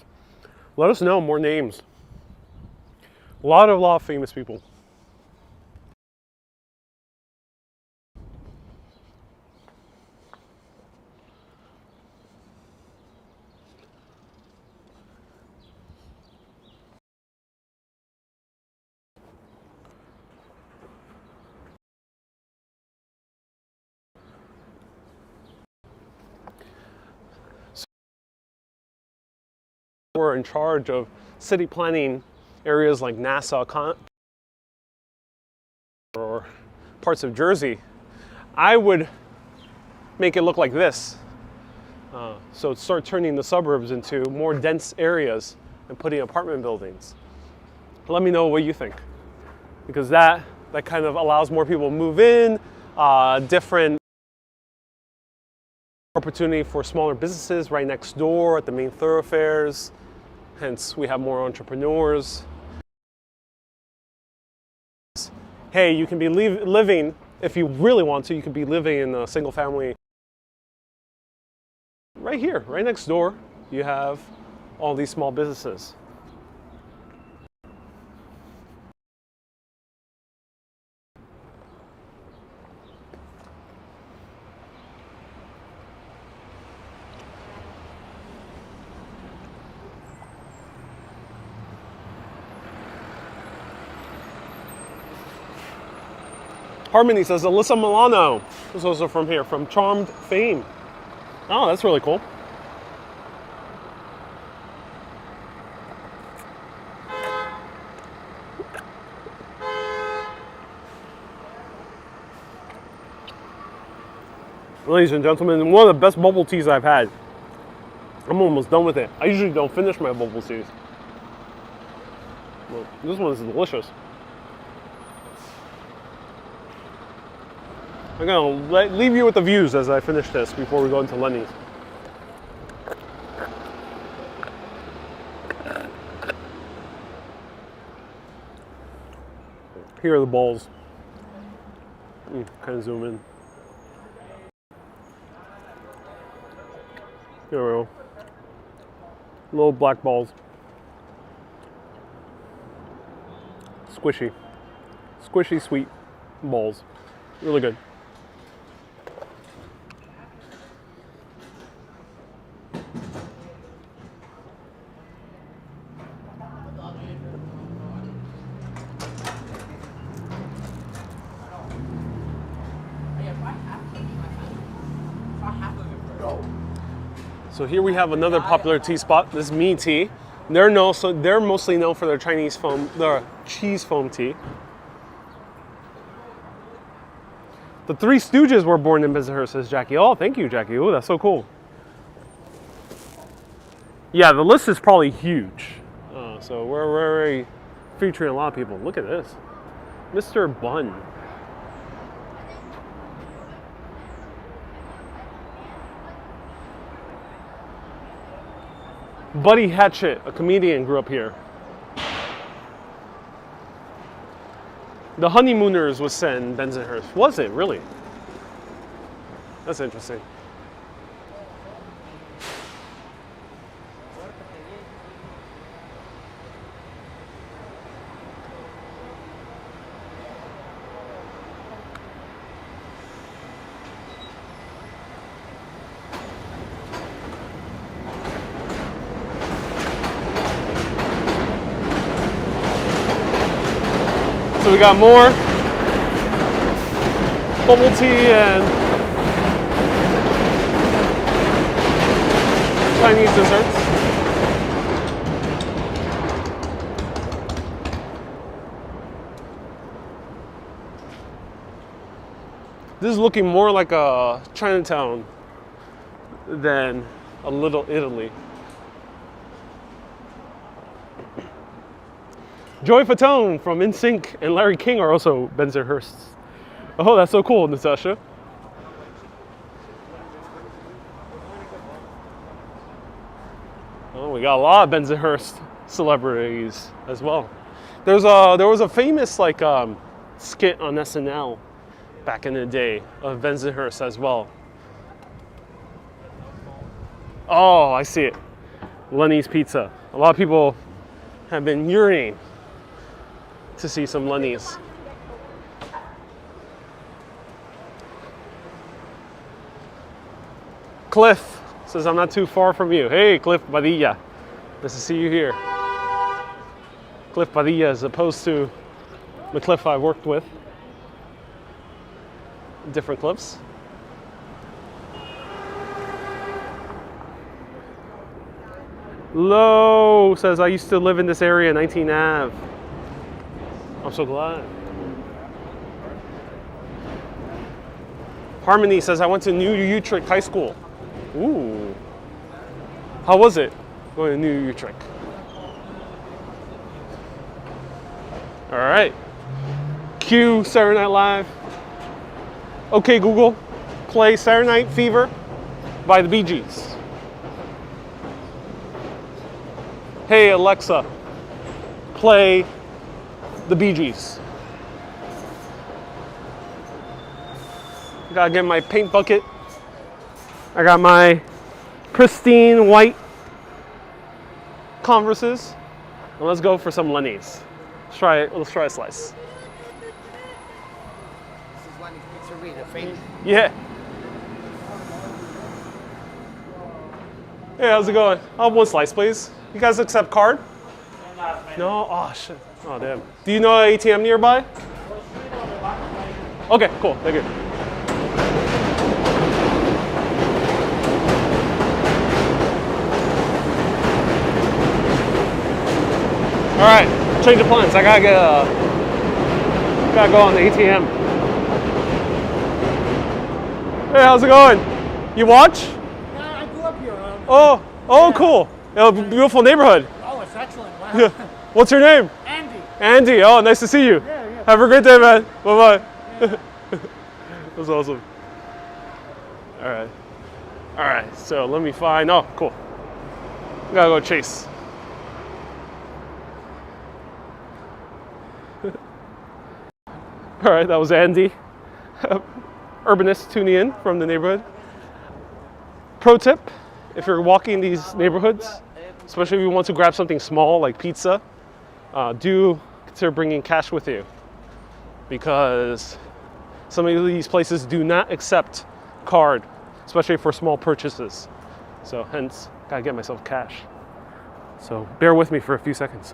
Let us know more names. A lot of famous people. We're in charge of city planning areas like Nassau or parts of Jersey. I would make it look like this. So start turning the suburbs into more dense areas and putting apartment buildings. Let me know what you think, because that kind of allows more people to move in, different opportunity for smaller businesses right next door at the main thoroughfares. Hence, we have more entrepreneurs. Hey, you can be living, if you really want to, you could be living in a single family. Right here, right next door, you have all these small businesses. Harmony says Alyssa Milano is also from here, from Charmed fame. Oh, that's really cool. Ladies and gentlemen, one of the best bubble teas I've had. I'm almost done with it. I usually don't finish my bubble teas. Well, this one is delicious. I'm gonna leave you with the views as I finish this before we go into Lenny's. Here are the balls. Kind of zoom in. There we go. Little black balls. Squishy. Squishy, sweet balls. Really good. So here we have another popular tea spot. This is Me Tea. They're mostly known for their their cheese foam tea. The Three Stooges were born in Bensonhurst, says Jackie. Oh, thank you, Jackie. Oh, that's so cool. Yeah, the list is probably huge. So we're already featuring a lot of people. Look at this. Mr. Bun. Buddy Hatchett, a comedian, grew up here. The Honeymooners was set in Bensonhurst. Was it really? That's interesting. So we got more bubble tea and Chinese desserts. This is looking more like a Chinatown than a Little Italy. Joey Fatone from NSYNC and Larry King are also Bensonhurst. Oh, that's so cool, Natasha. Oh, we got a lot of Bensonhurst celebrities as well. There was a famous skit on SNL back in the day of Bensonhurst as well. Oh, I see it. Lenny's Pizza. A lot of people have been yearning to see some Lenny's. Cliff says, I'm not too far from you. Hey, Cliff Padilla. Nice to see you here. Cliff Padilla as opposed to the Cliff I worked with. Different Cliffs. Low says, I used to live in this area, 19 Ave. I'm so glad. Harmony says, I went to New Utrecht High School. Ooh. How was it going to New Utrecht? All right. Cue Saturday Night Live. Okay, Google, play Saturday Night Fever by the Bee Gees. Hey, Alexa, play the Bee Gees. Gotta get my paint bucket. I got my pristine white Converses. And let's go for some Lenny's. Let's try a slice. This is Lenny's Pizzeria, the famous. Yeah. Hey, how's it going? I'll have one slice, please. You guys accept card? No? Oh, shit. Oh, damn. Do you know an ATM nearby? Okay, cool. Thank you. All right, change of plans. I gotta gotta go on the ATM. Hey, how's it going? You watch? Yeah, I grew up here. Oh, yeah. Cool. Oh, beautiful neighborhood. Oh, it's excellent. Wow. Yeah. What's your name? Andy. Andy. Oh, nice to see you. Yeah. Have a great day, man. Bye-bye. Yeah. That was awesome. All right. So let me find. Oh, cool. Gotta go chase. All right, that was Andy, urbanist tuning in from the neighborhood. Pro tip, if you're walking these neighborhoods, especially if you want to grab something small like pizza, do consider bringing cash with you, because some of these places do not accept card, especially for small purchases. So hence, gotta get myself cash. So bear with me for a few seconds.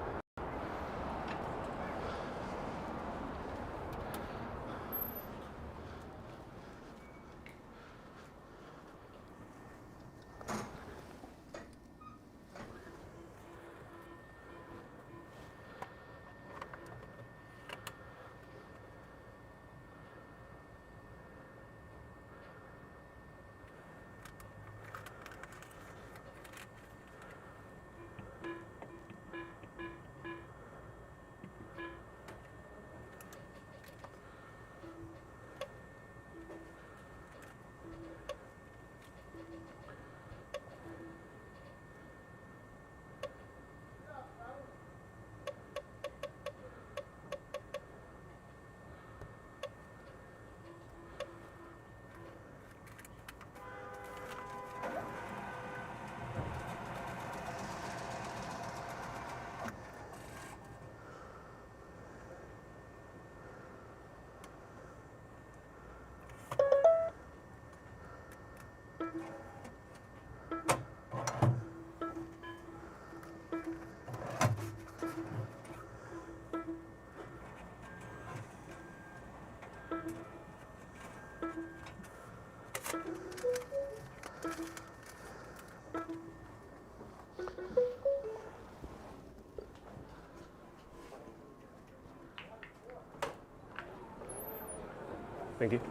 Thank you.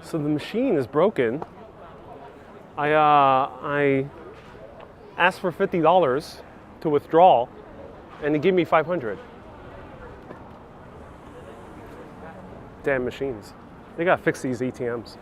So the machine is broken. I asked for $50 to withdraw, and they gave me $500. Damn machines. They gotta fix these ATMs.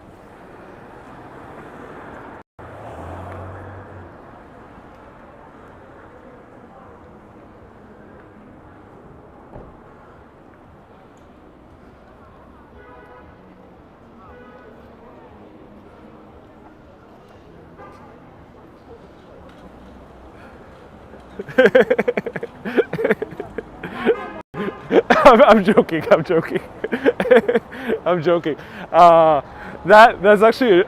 I'm joking. I'm joking. I'm joking. That's actually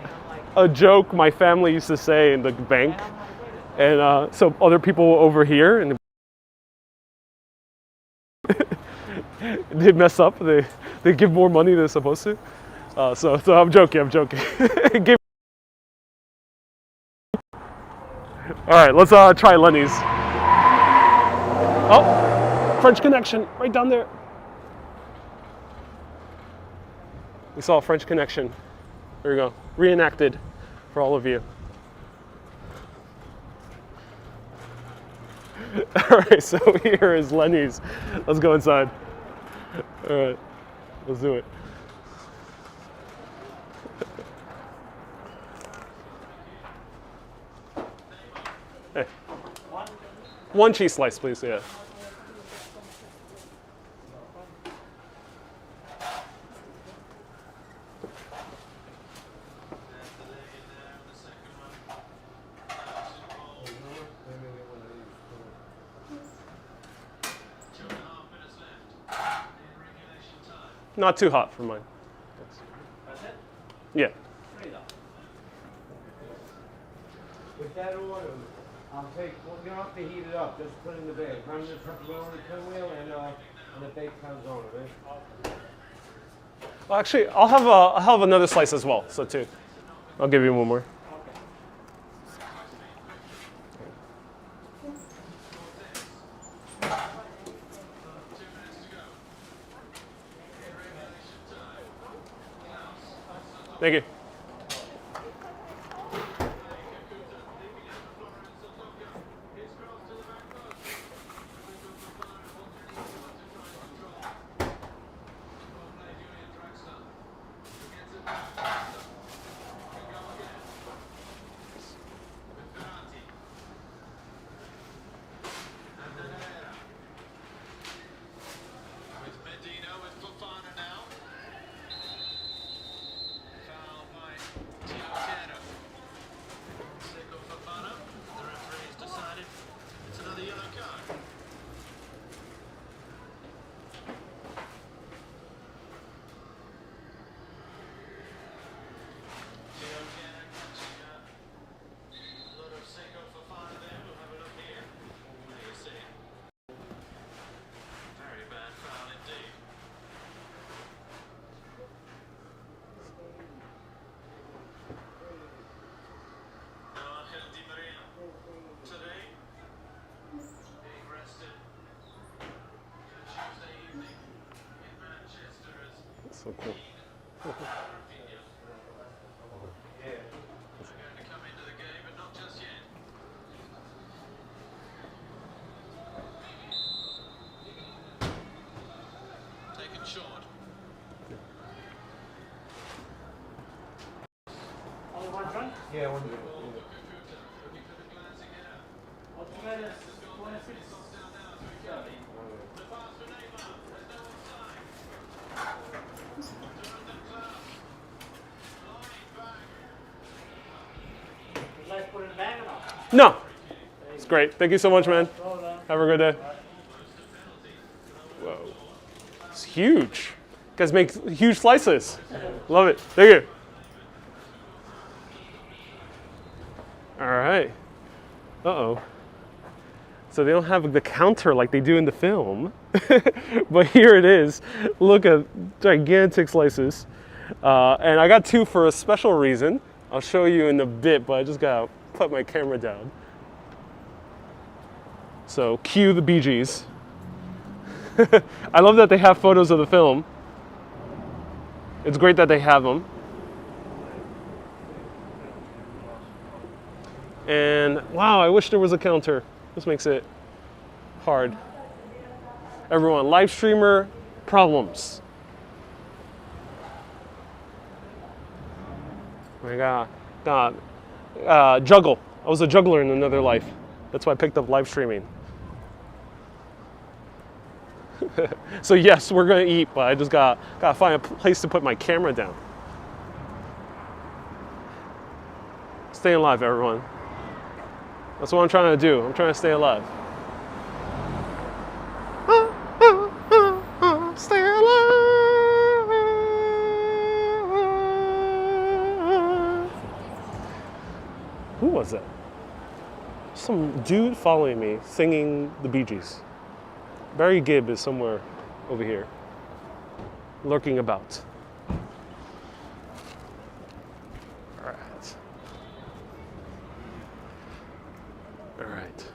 a joke my family used to say in the bank, and so other people over here and they mess up. They give more money than they're supposed to. So I'm joking. I'm joking. All right, let's try Lenny's. Oh, French Connection right down there. We saw a French Connection. There we go. Reenacted for all of you. All right, so here is Lenny's. Let's go inside. All right, let's do it. Hey. One cheese slice, please, yeah. Not too hot for mine. That's it? Yeah. With that order, I'll take, well, you don't have to heat it up, just put it in the bag. Run this up the pinwheel and the bake comes on it, right? Well, actually, I'll have another slice as well, so two. I'll give you one more. Thank you. So cool. Taken short. Only one drink? Yeah, one drink. Altogether, 26. Would you like to put it in the bag or not? No, it's great. Thank you so much, man. Have a good day. Whoa, it's huge. You guys make huge slices. Love it. Thank you. All right. Uh-oh. So they don't have the counter like they do in the film. But here it is. Look at gigantic slices. And I got 2 for a special reason. I'll show you in a bit, but I just gotta put my camera down. So cue the Bee Gees. I love that they have photos of the film. It's great that they have them. And wow, I wish there was a counter. This makes it hard. Everyone, live streamer problems. I got juggle. I was a juggler in another life. That's why I picked up live streaming. So yes, we're gonna eat, but I just gotta find a place to put my camera down. Stay alive, everyone. That's what I'm trying to do. I'm trying to stay alive. Stay alive. Who was that? Some dude following me singing the Bee Gees. Barry Gibb is somewhere over here, lurking about. All right. All right.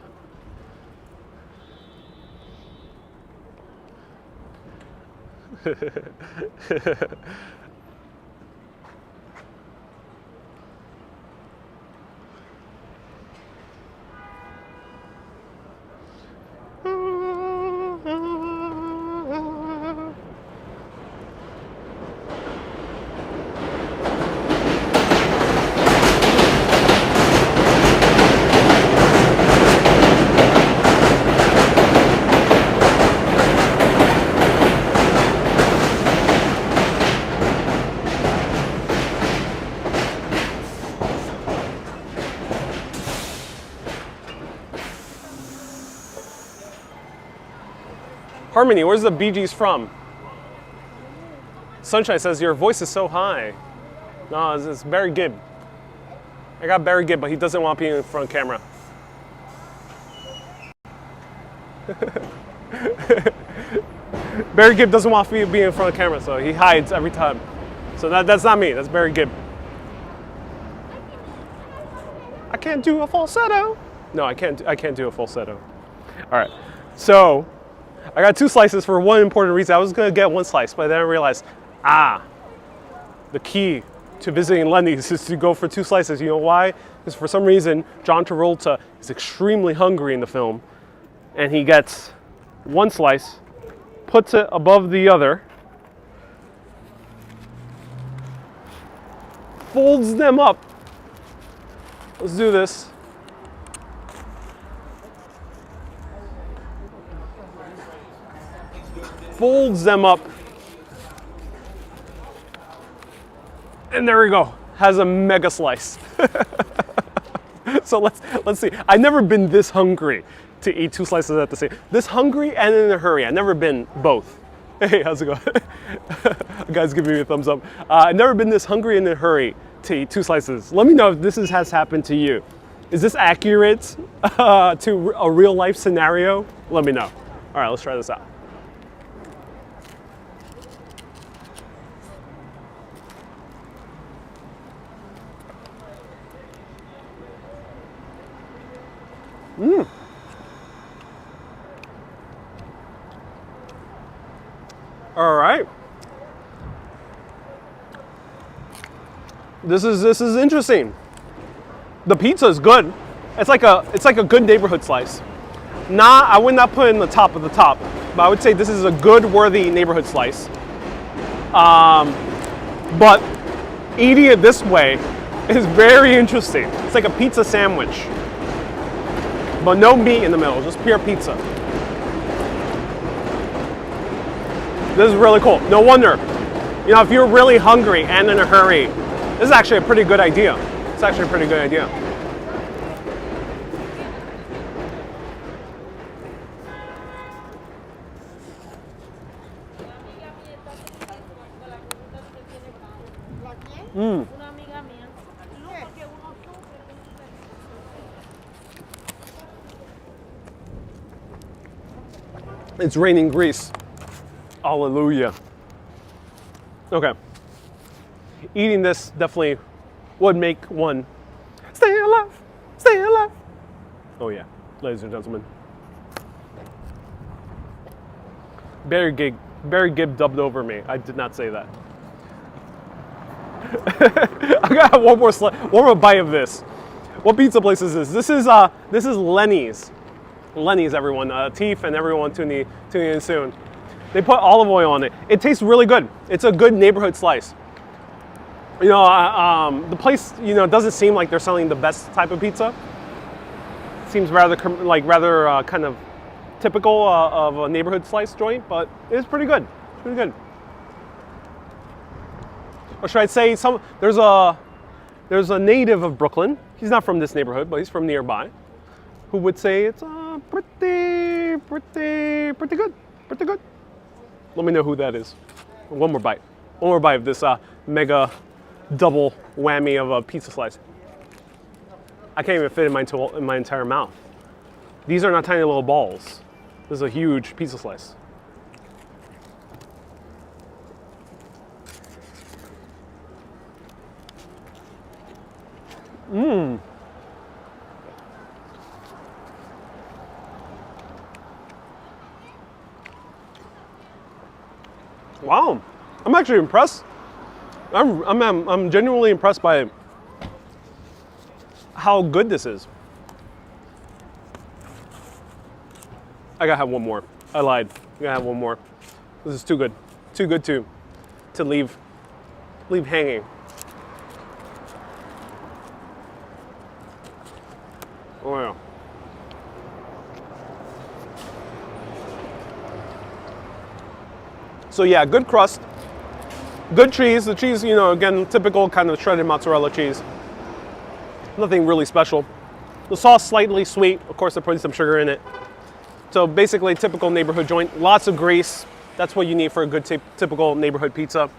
Harmony, where's the Bee Gees from? Sunshine says, your voice is so high. No, it's Barry Gibb. I got Barry Gibb, but he doesn't want to be in front of camera. Barry Gibb doesn't want to be in front of camera, so he hides every time. So that's not me, that's Barry Gibb. I can't do a falsetto. No, I can't do a falsetto. All right, so I got 2 slices for one important reason. I was gonna get 1 slice, but then I realized, the key to visiting Lenny's is to go for 2 slices. You know why? Because for some reason, John Travolta is extremely hungry in the film, and he gets 1 slice, puts it above the other, folds them up. Let's do this. Folds them up. And there we go. Has a mega slice. So let's see. I've never been this hungry to eat 2 slices at the same. This hungry and in a hurry. I've never been both. Hey, how's it going? Guys, give me a thumbs up. I've never been this hungry and in a hurry to eat 2 slices. Let me know if this has happened to you. Is this accurate to a real life scenario? Let me know. All right, let's try this out. All right. This is interesting. The pizza is good. It's like a good neighborhood slice. I would not put it in the top of the top, but I would say this is a good, worthy neighborhood slice. But eating it this way is very interesting. It's like a pizza sandwich, but no meat in the middle, just pure pizza. This is really cool. No wonder, if you're really hungry and in a hurry, this is actually a pretty good idea. It's actually a pretty good idea. It's raining grease. Hallelujah. Okay. eating this definitely would make one stay alive, stay alive. Oh yeah, ladies and gentlemen. Barry Gibb dubbed over me. I did not say that. I got one more bite of this. What pizza place is this? This is Lenny's. Lenny's, everyone. Teef and everyone tuning in soon. They put olive oil on it. It tastes really good. It's a good neighborhood slice. You know, the place, you know, doesn't seem like they're selling the best type of pizza. It seems rather kind of typical of a neighborhood slice joint, but it's pretty good. It's pretty good. Or should I say, there's a native of Brooklyn. He's not from this neighborhood, but he's from nearby, who would say it's pretty good. Pretty good. Let me know who that is. One more bite. One more bite of this mega double whammy of a pizza slice. I can't even fit in my entire mouth. These are not tiny little balls. This is a huge pizza slice. Mmm. Wow, I'm actually impressed. I'm genuinely impressed by how good this is. I gotta have one more. I lied. I gotta have one more. This is too good. Too good to leave hanging. Oh yeah. So yeah, good crust, good cheese. The cheese, you know, again, typical kind of shredded mozzarella cheese. Nothing really special. The sauce slightly sweet. Of course, they're putting some sugar in it. So basically, typical neighborhood joint. Lots of grease. That's what you need for a good typical neighborhood pizza.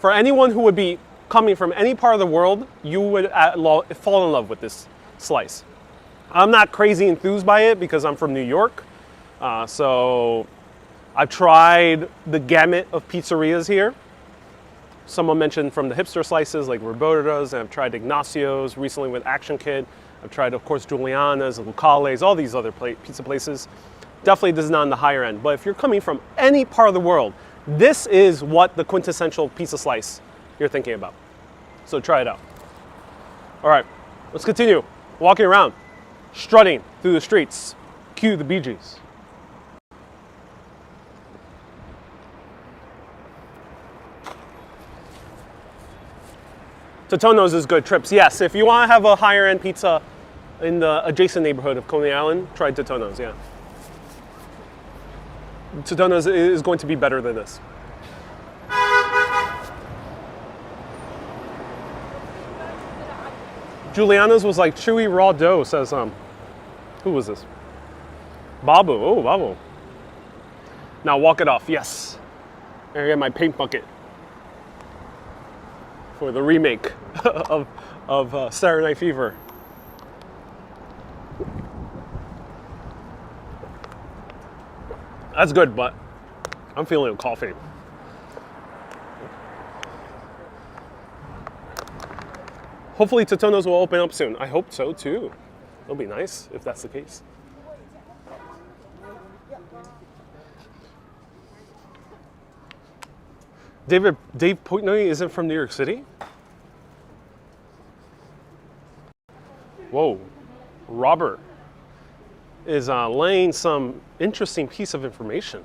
For anyone who would be coming from any part of the world, you would fall in love with this slice. I'm not crazy enthused by it because I'm from New York. So I've tried the gamut of pizzerias here. Someone mentioned from the hipster slices like Roberta's, and I've tried Ignacio's recently with Action Kid. I've tried, of course, Giuliana's, Lucale's, all these other pizza places. Definitely this is not on the higher end. But if you're coming from any part of the world, this is what the quintessential pizza slice you're thinking about. So try it out. All right, let's continue. Walking around, strutting through the streets. Cue the Bee Gees. Totonno's is good. Trips, yes. If you want to have a higher end pizza in the adjacent neighborhood of Coney Island, try Totonno's, yeah. Totonno's is going to be better than this. Giuliana's was like chewy raw dough, says who was this? Babu, oh Babu. Now walk it off, yes. I get my paint bucket for the remake of Saturday Night Fever. That's good, but I'm feeling a coffee. Hopefully Totonno's will open up soon. I hope so too. It'll be nice if that's the case. Dave Portnoy isn't from New York City? Whoa. Robert is laying some interesting piece of information.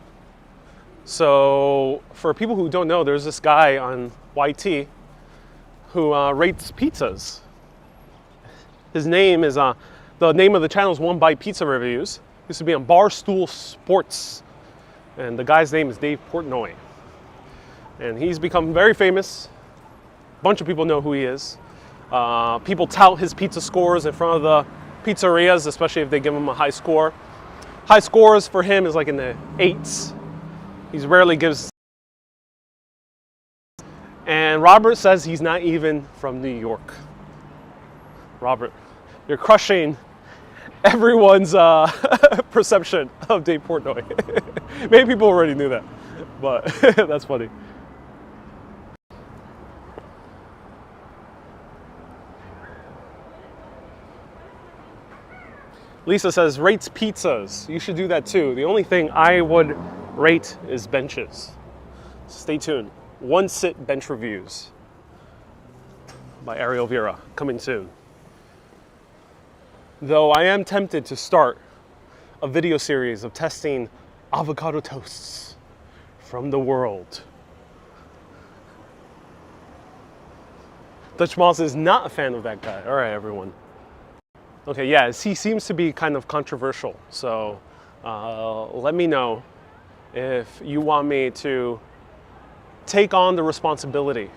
So for people who don't know, there's this guy on YT who rates pizzas. His name is, the name of the channel is One Bite Pizza Reviews. Used to be on Barstool Sports. And the guy's name is Dave Portnoy. And he's become very famous. A bunch of people know who he is. People tout his pizza scores in front of the pizzerias, especially if they give him a high score. High scores for him is like in the 8s. He rarely gives. And Robert says he's not even from New York. Robert, you're crushing everyone's perception of Dave Portnoy. Maybe people already knew that, but that's funny. Lisa says, rates pizzas. You should do that too. The only thing I would rate is benches. Stay tuned. One sit bench reviews by Ariel Vera, coming soon. Though I am tempted to start a video series of testing avocado toasts from the world. Dutch Moss is not a fan of that guy. All right, everyone. Okay, yeah, he seems to be kind of controversial. So let me know if you want me to take on the responsibility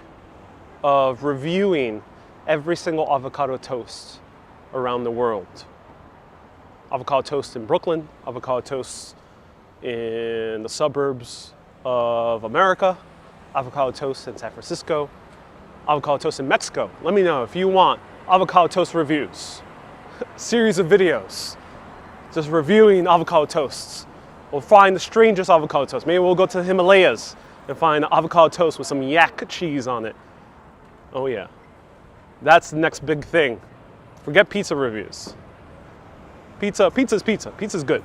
of reviewing every single avocado toast around the world. Avocado toast in Brooklyn, avocado toast in the suburbs of America, avocado toast in San Francisco, avocado toast in Mexico. Let me know if you want avocado toast reviews. Series of videos just reviewing avocado toasts. We'll find the strangest avocado toast. Maybe we'll go to the Himalayas and find an avocado toast with some yak cheese on it. Oh yeah, that's the next big thing. Forget pizza reviews. Pizza's pizza. Pizza's good.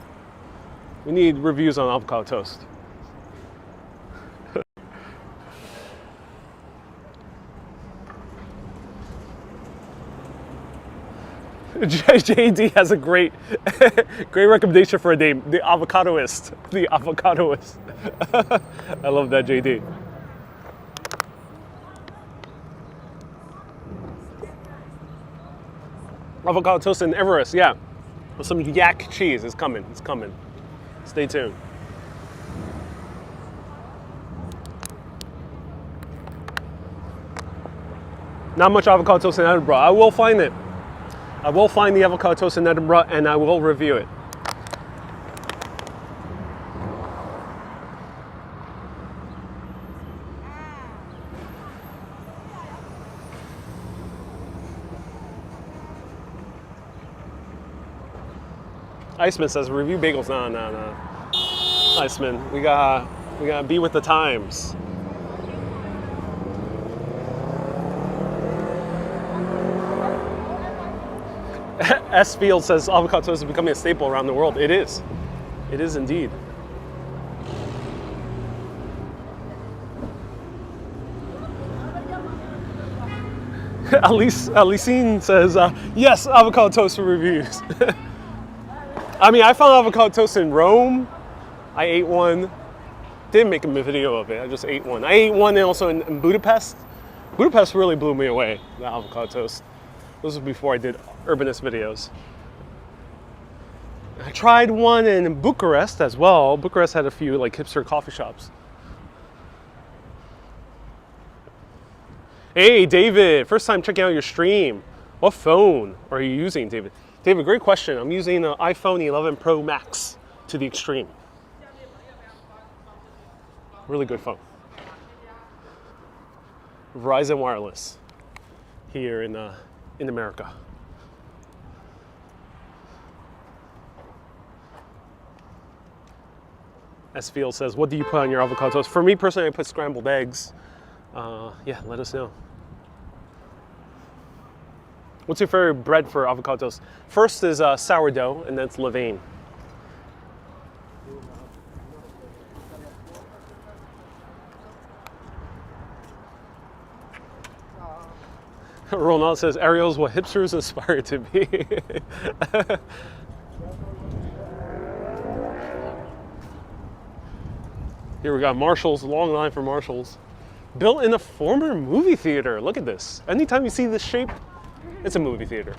We need reviews on avocado toast. JD has a great recommendation for a name. The Avocadoist. The Avocadoist. I love that, JD. Avocado toast in Everest, yeah. With some yak cheese. It's coming. It's coming. Stay tuned. Not much avocado toast in Edinburgh. I will find it. I will find the avocado toast in Edinburgh and I will review it. Iceman says review bagels. No. Iceman, we gotta be with the times. S Field says avocado toast is becoming a staple around the world. It is. It is indeed. Alicine says, yes, avocado toast for reviews. I mean, I found avocado toast in Rome. I ate one. Didn't make a video of it. I just ate one. I ate one also in Budapest. Budapest really blew me away, the avocado toast. This was before I did urbanist videos. I tried one in Bucharest as well. Bucharest had a few like hipster coffee shops. Hey, David, first time checking out your stream. What phone are you using, David? David, great question. I'm using an iPhone 11 Pro Max to the extreme. Really good phone. Verizon Wireless here in America. S Field says, what do you put on your avocado toast? For me personally, I put scrambled eggs. Yeah, let us know. What's your favorite bread for avocado toast? First is sourdough, and then it's levain. Ronald says, Ariel's what hipsters aspire to be. Here we got Marshall's, long line for Marshall's. Built in a former movie theater. Look at this. Anytime you see this shape, it's a movie theater.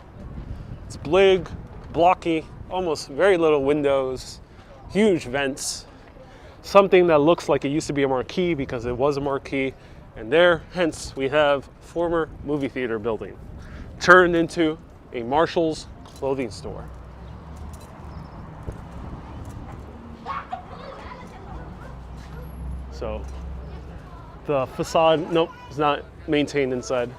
It's big, blocky, almost very little windows, huge vents. Something that looks like it used to be a marquee because it was a marquee. And there, hence, we have former movie theater building turned into a Marshall's clothing store. So the facade, nope, is not maintained inside.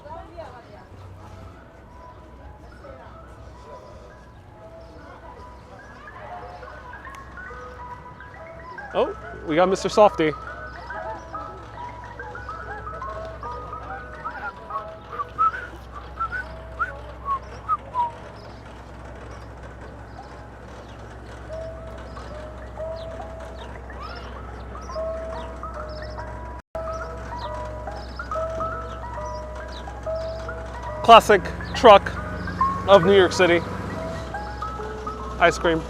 Oh, we got Mr. Softy. classic truck of New York City. Ice cream.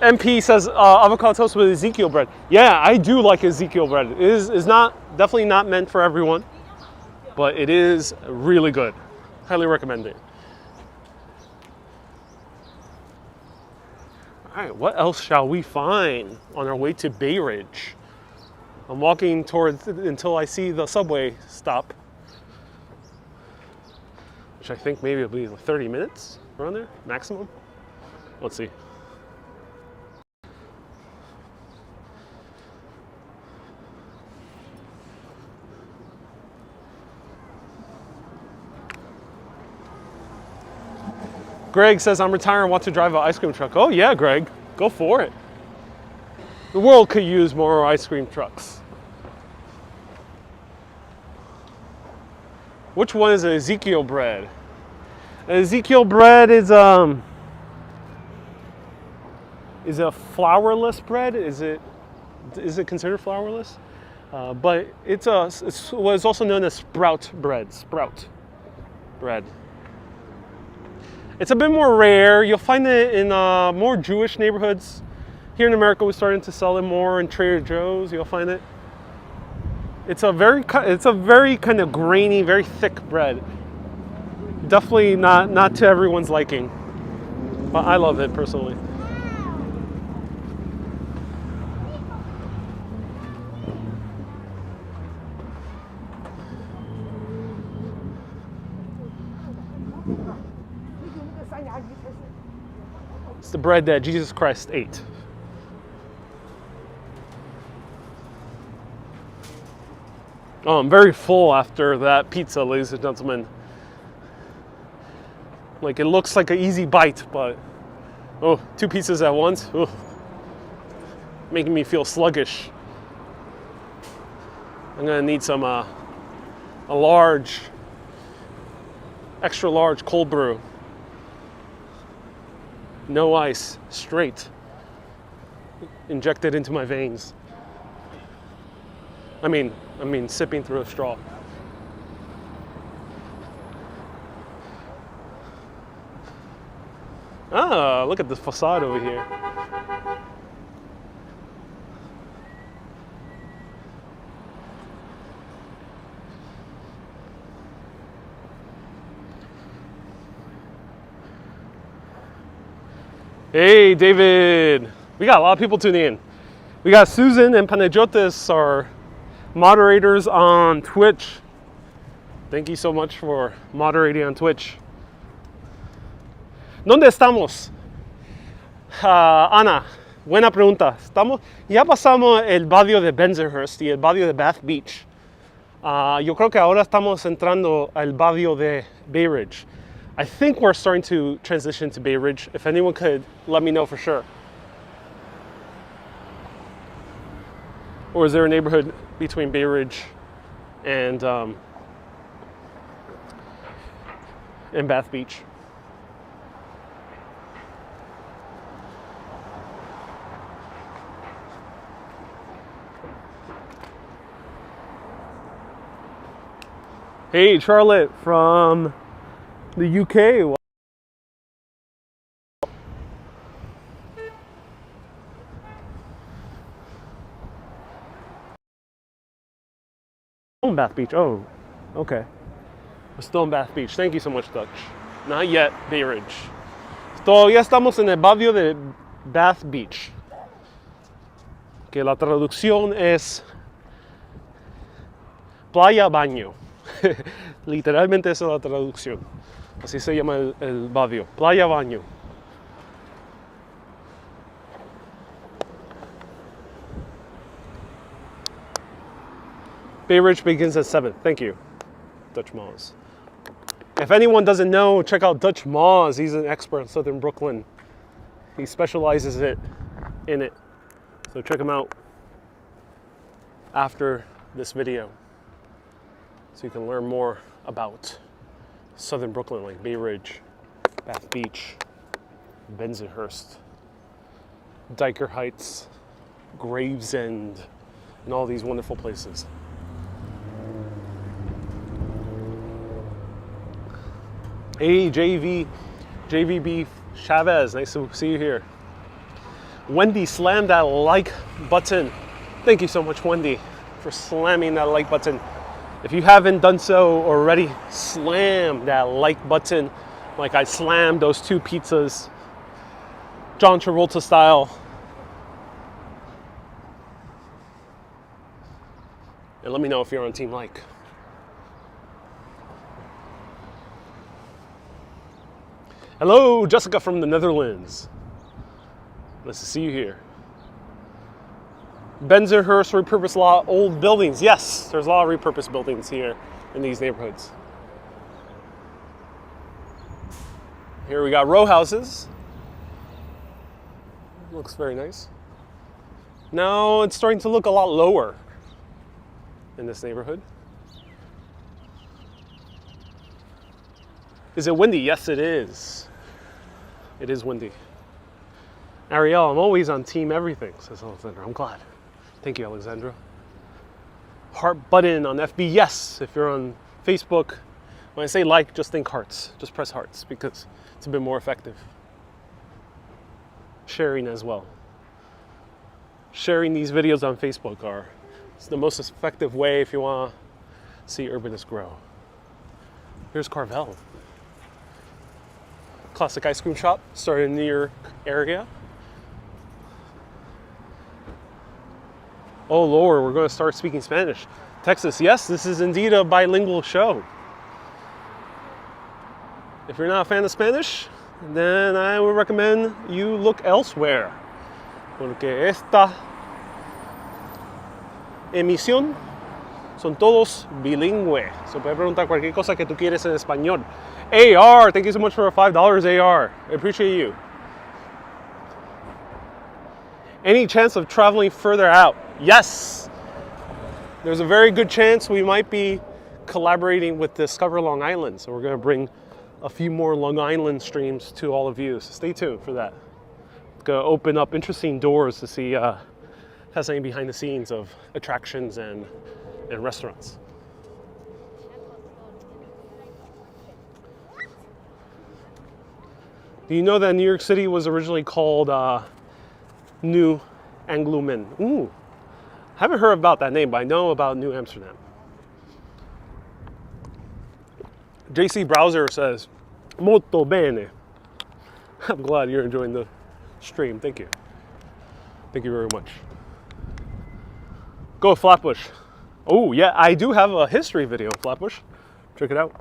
MP says avocado toast with Ezekiel bread. Yeah, I do like Ezekiel bread. It is not definitely not meant for everyone, but it is really good. Highly recommend it. All right, what else shall we find on our way to Bay Ridge? I'm walking towards until I see the subway stop, which I think maybe it'll be like 30 minutes around there, maximum. Let's see. Greg says, I'm retiring and want to drive an ice cream truck. Oh yeah, Greg, go for it. The world could use more ice cream trucks. Which one is Ezekiel bread? Ezekiel bread is a flourless bread. Is it considered flourless? But it's what is also known as sprout bread. Sprout bread. It's a bit more rare. You'll find it in more Jewish neighborhoods. Here in America, we're starting to sell it more in Trader Joe's. You'll find it. It's a very kind of grainy, very thick bread. Definitely not to everyone's liking, but I love it personally. It's the bread that Jesus Christ ate. Oh, I'm very full after that pizza, ladies and gentlemen. Like, it looks like an easy bite, but oh, 2 pizzas at once, oh, making me feel sluggish. I'm gonna need some a large, extra large cold brew. No ice, straight, injected into my veins. I mean, sipping through a straw. Ah, look at the facade over here. Hey, David. We got a lot of people tuning in. We got Susan and Panejotis, our moderators on Twitch. Thank you so much for moderating on Twitch. ¿Dónde estamos? Ana, buena pregunta. Ya pasamos el barrio de Bensonhurst y el barrio de Bath Beach. Yo creo que ahora estamos entrando al barrio de Bay Ridge. I think we're starting to transition to Bay Ridge. If anyone could let me know for sure. Or is there a neighborhood between Bay Ridge and Bath Beach? Hey, Charlotte from the UK. In Bath Beach. Oh, okay. We're still in Bath Beach. Thank you so much, Dutch. Not yet, Bay Ridge. Todavía estamos en el barrio de Bath Beach. Que la traducción es playa baño. Literalmente esa es la traducción. Así se llama el barrio. Playa baño. Bay Ridge begins at 7. Thank you, Dutch Moz. If anyone doesn't know, check out Dutch Moz. He's an expert in Southern Brooklyn. He specializes in it. So check him out after this video so you can learn more about Southern Brooklyn, like Bay Ridge, Bath Beach, Bensonhurst, Diker Heights, Gravesend, and all these wonderful places. Hey, JVB Chavez, nice to see you here. Wendy slammed that like button. Thank you so much, Wendy, for slamming that like button. If you haven't done so already, slam that like button like I slammed those 2 pizzas, John Travolta style. And let me know if you're on Team Like. Hello, Jessica from the Netherlands. Nice to see you here. Bensonhurst repurposed lot, old buildings. Yes, there's a lot of repurposed buildings here in these neighborhoods. Here we got row houses. Looks very nice. Now it's starting to look a lot lower in this neighborhood. Is it windy? Yes, it is. It is windy. Ariel, I'm always on team everything, says Alexandra. I'm glad. Thank you, Alexandra. Heart button on FB. Yes, if you're on Facebook, when I say like, just think hearts. Just press hearts because it's a bit more effective. Sharing as well. Sharing these videos on Facebook it's the most effective way if you want to see urbanists grow. Here's Carvel. Classic ice cream shop, started in the New York area. Oh Lord, we're going to start speaking Spanish. Texas, yes, this is indeed a bilingual show. If you're not a fan of Spanish, then I would recommend you look elsewhere. Porque esta emisión son todos bilingüe. So puedes preguntar cualquier cosa que tú quieres en español. AR, thank you so much for $5, AR. I appreciate you. Any chance of traveling further out? Yes. There's a very good chance we might be collaborating with Discover Long Island. So we're going to bring a few more Long Island streams to all of you. So stay tuned for that. It's going to open up interesting doors to see something behind the scenes of attractions and restaurants. Do you know that New York City was originally called New Anglumen? Ooh, haven't heard about that name, but I know about New Amsterdam. JC Browser says, molto bene. I'm glad you're enjoying the stream. Thank you. Thank you very much. Go Flatbush. Oh, yeah, I do have a history video of Flatbush. Check it out.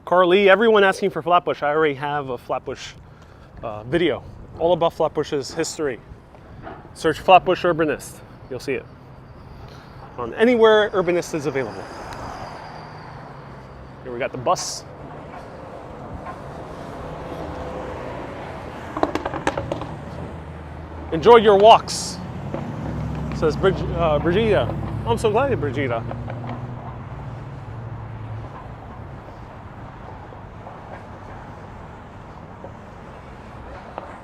Carly, everyone asking for Flatbush. I already have a Flatbush video all about Flatbush's history. Search Flatbush Urbanist. You'll see it on anywhere Urbanist is available. Here we got the bus. Enjoy your walks, says Brigida. I'm so glad, Brigida.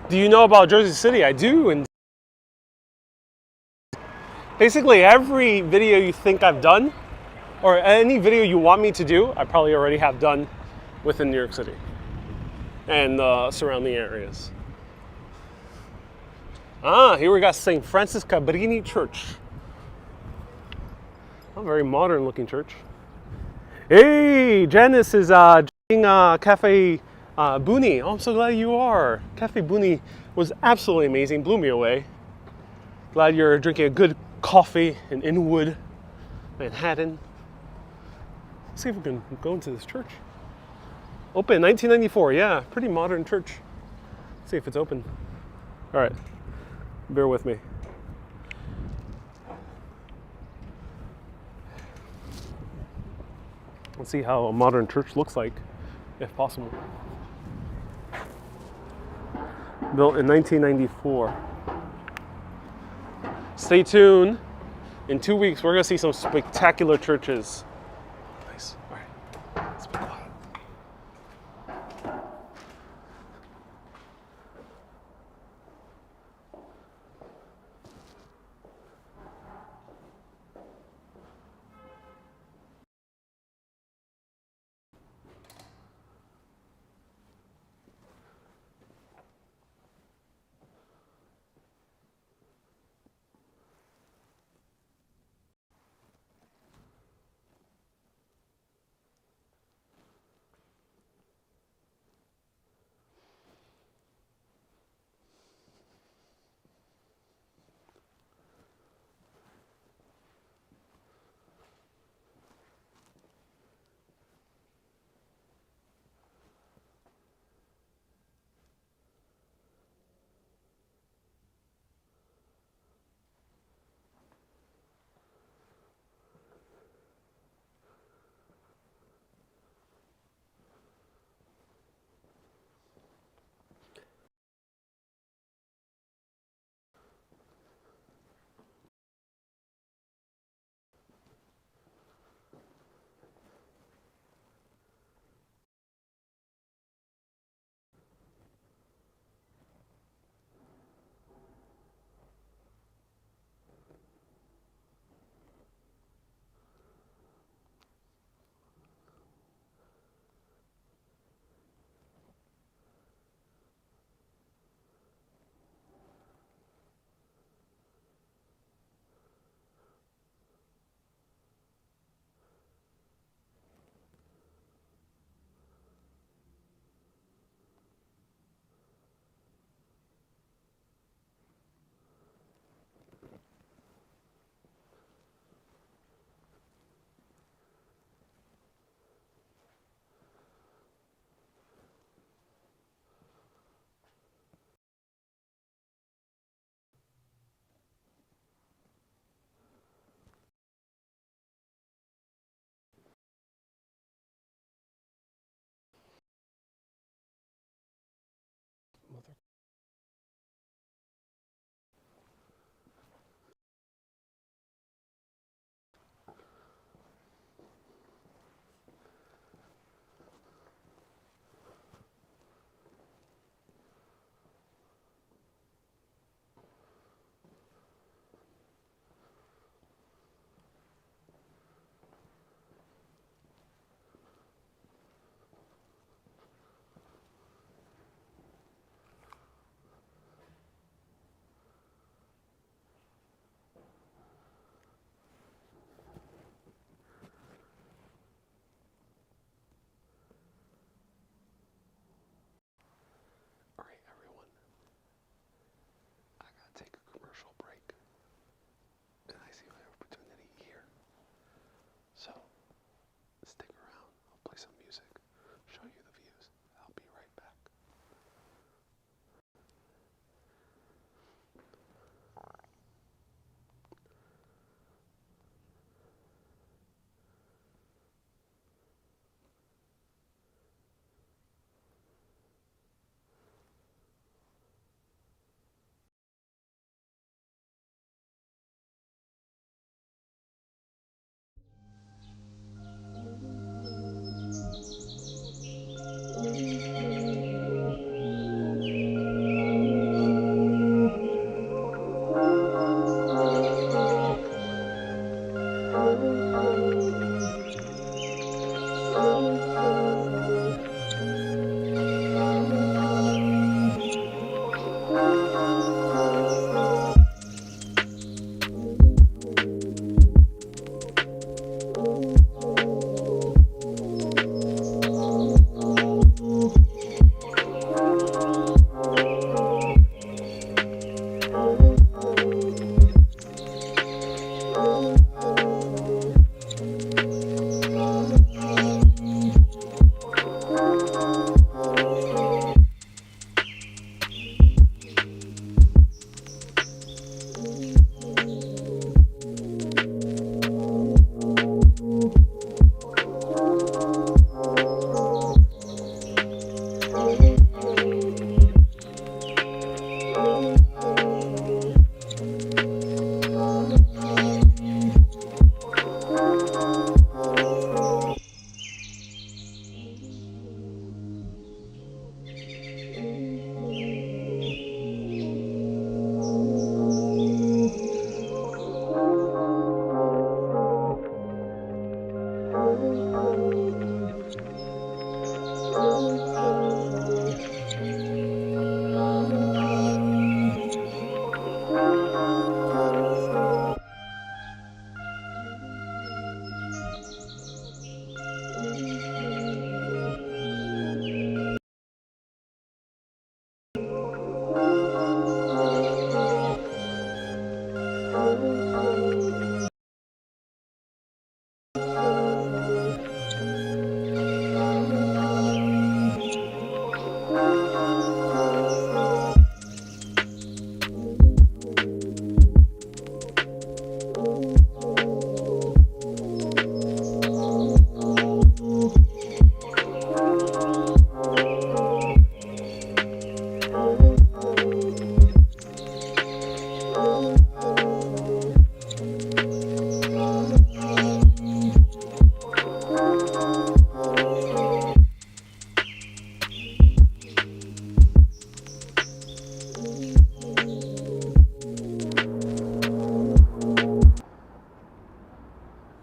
Do you know about Jersey City? I do. And basically every video you think I've done, or any video you want me to do, I probably already have done within New York City and surrounding areas. Ah, here we got St. Francis Cabrini Church. A very modern looking church. Hey, Janice is drinking Cafe Booney. Oh, I'm so glad you are. Cafe Booney was absolutely amazing, blew me away. Glad you're drinking a good coffee in Inwood, Manhattan. Let's see if we can go into this church. Open 1994, yeah, pretty modern church. Let's see if it's open. All right, bear with me. Let's see how a modern church looks like, if possible. Built in 1994. Stay tuned. In 2 weeks, we're going to see some spectacular churches. Nice. All right. Let's be quiet.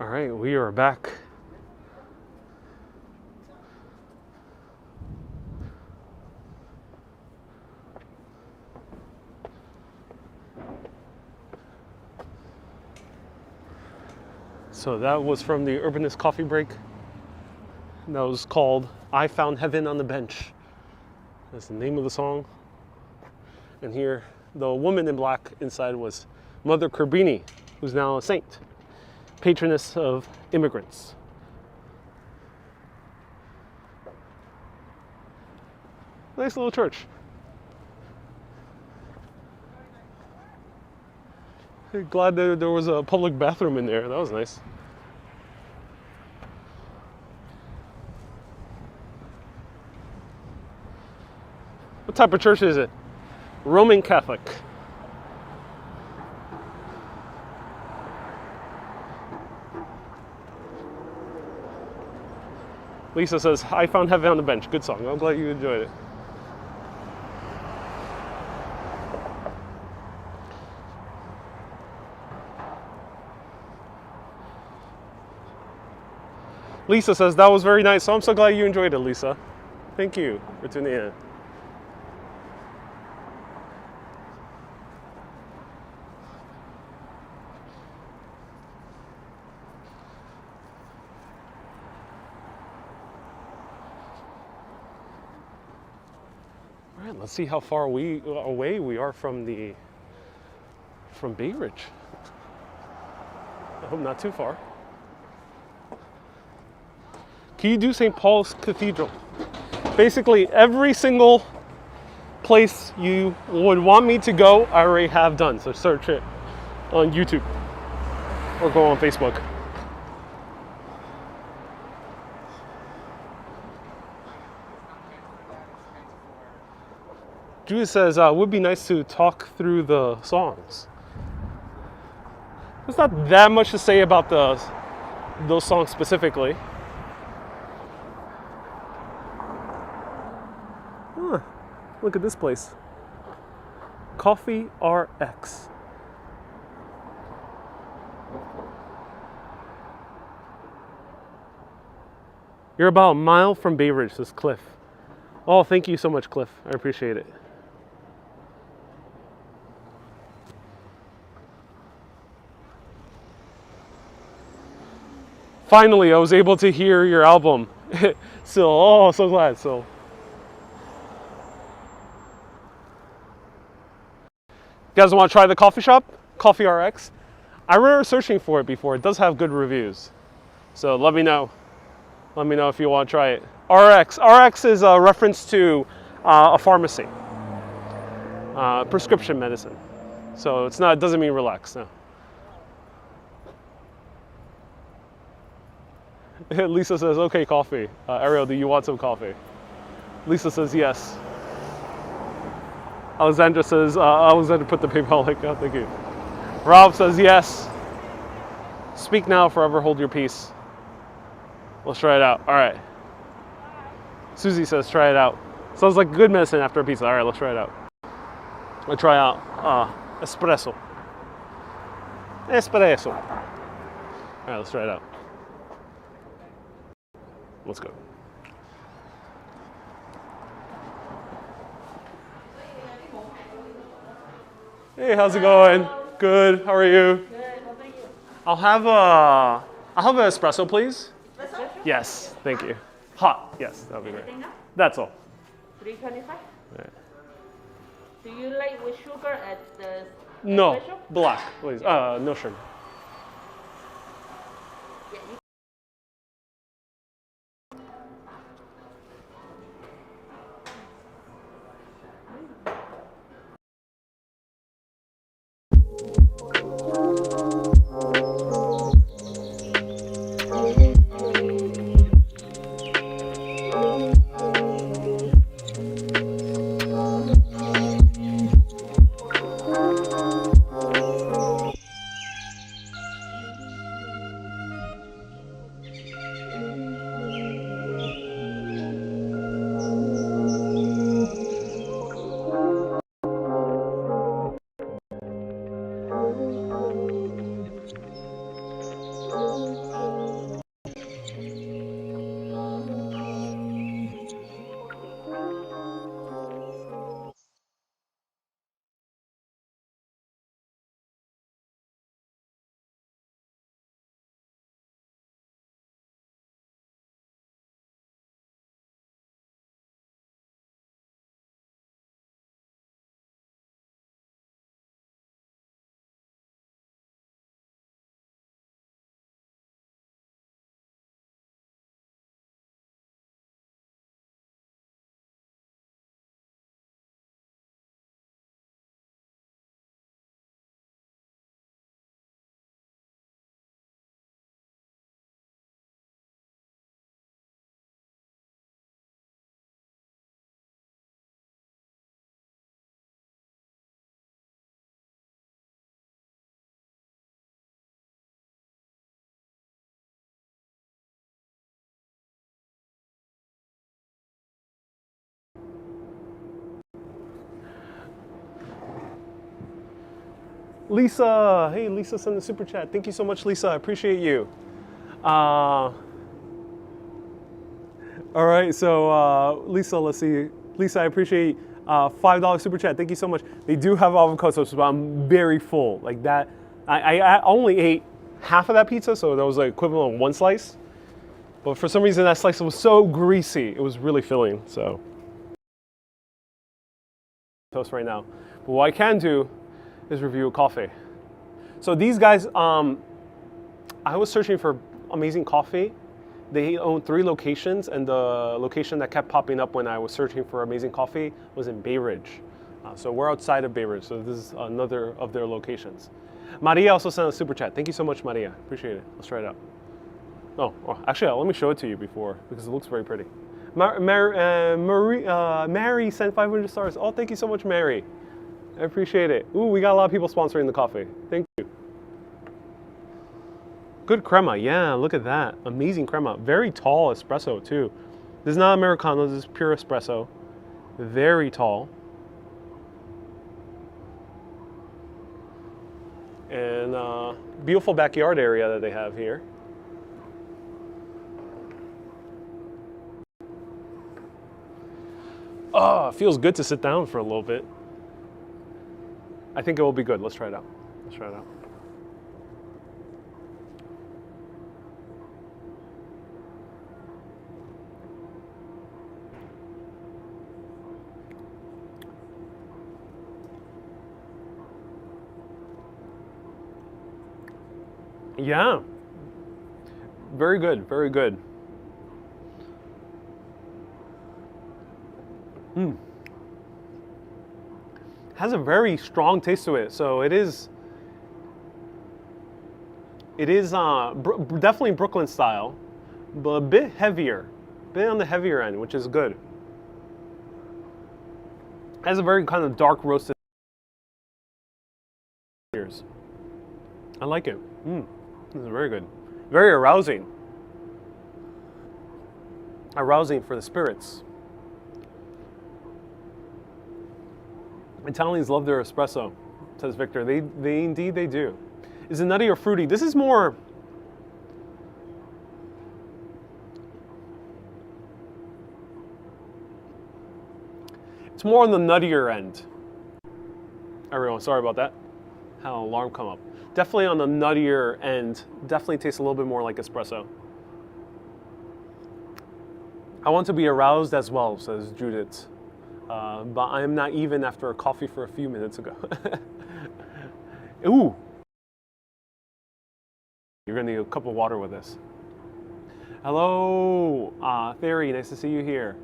All right, we are back. So that was from the Urbanist Coffee Break. And that was called I Found Heaven on the Bench. That's the name of the song. And here, the woman in black inside was Mother Cabrini, who's now a saint, patroness of immigrants. Nice little church. Glad that there was a public bathroom in there. That was nice. What type of church is it? Roman Catholic. Lisa says, I found heaven on the bench. Good song. I'm glad you enjoyed it. Lisa says, that was very nice. So I'm so glad you enjoyed it, Lisa. Thank you for tuning in. All right, let's see how far away we are from Bay Ridge. I hope not too far. Can you do St. Paul's Cathedral? Basically, every single place you would want me to go, I already have done. So search it on YouTube or go on Facebook. Julie says, it would be nice to talk through the songs. There's not that much to say about those songs specifically. Huh, look at this place. Coffee RX. You're about a mile from Bay Ridge, says Cliff. Oh, thank you so much, Cliff. I appreciate it. Finally, I was able to hear your album. So glad. So, you guys want to try the coffee shop? Coffee RX? I remember searching for it before. It does have good reviews. So let me know. Let me know if you want to try it. RX. RX is a reference to a pharmacy. Prescription medicine. So it doesn't mean relax, no. Lisa says, okay, coffee. Ariel, do you want some coffee? Lisa says, yes. Alexandra says, Alexandra put the PayPal link out, thank you. Rob says yes. Speak now, forever hold your peace. Let's try it out. All right. Susie says, try it out. Sounds like good medicine after a pizza. All right, let's try it out. Let's try out espresso. Espresso. All right, let's try it out. Let's go. Hey, how's it going? Good. How are you? Good. How about you? I'll have an espresso, please. Espresso? Yes, thank you. Hot. Yes, that'll be great. Anything else? That's all. 325. Right. Do you like with sugar at the No, espresso? black, please. No sugar. Yeah, you Lisa, hey, Lisa sent the super chat. Thank you so much, Lisa. I appreciate you. All right, so Lisa, let's see. Lisa, I appreciate $5 super chat. Thank you so much. They do have avocado sauce, but I'm very full. Like that, I only ate half of that pizza, so that was like equivalent of one slice. But for some reason, that slice was so greasy. It was really filling, so. Toast right now. But what I can do is review a coffee. So these guys, I was searching for amazing coffee. They own 3 locations, and the location that kept popping up when I was searching for amazing coffee was in Bay Ridge. So we're outside of Bay Ridge, so this is another of their locations. Maria also sent a super chat. Thank you so much, Maria. Appreciate it. Let's try it out. Oh, actually, let me show it to you before, because it looks very pretty. Mary sent 500 stars. Oh, thank you so much, Mary. I appreciate it. Ooh, we got a lot of people sponsoring the coffee. Thank you. Good crema. Yeah, look at that. Amazing crema. Very tall espresso, too. This is not Americano. This is pure espresso. Very tall. And beautiful backyard area that they have here. Oh, it feels good to sit down for a little bit. I think it will be good. Let's try it out. Let's try it out. Yeah. Very good, very good. Has a very strong taste to it, so it is definitely Brooklyn style, but a bit heavier, a bit on the heavier end, which is good. has a very kind of dark roasted. Cheers. I like it. This is very good. Very arousing. Arousing for the spirits. Italians love their espresso, says Victor. They indeed they do. Is it nutty or fruity? This is more. It's more on the nuttier end. Everyone, sorry about that. Had an alarm come up. Definitely on the nuttier end. Definitely tastes a little bit more like espresso. I want to be aroused as well, says Judith. But I am not even after a coffee for a few minutes ago. Ooh. You're gonna need a cup of water with this. Hello, Theory, nice to see you here.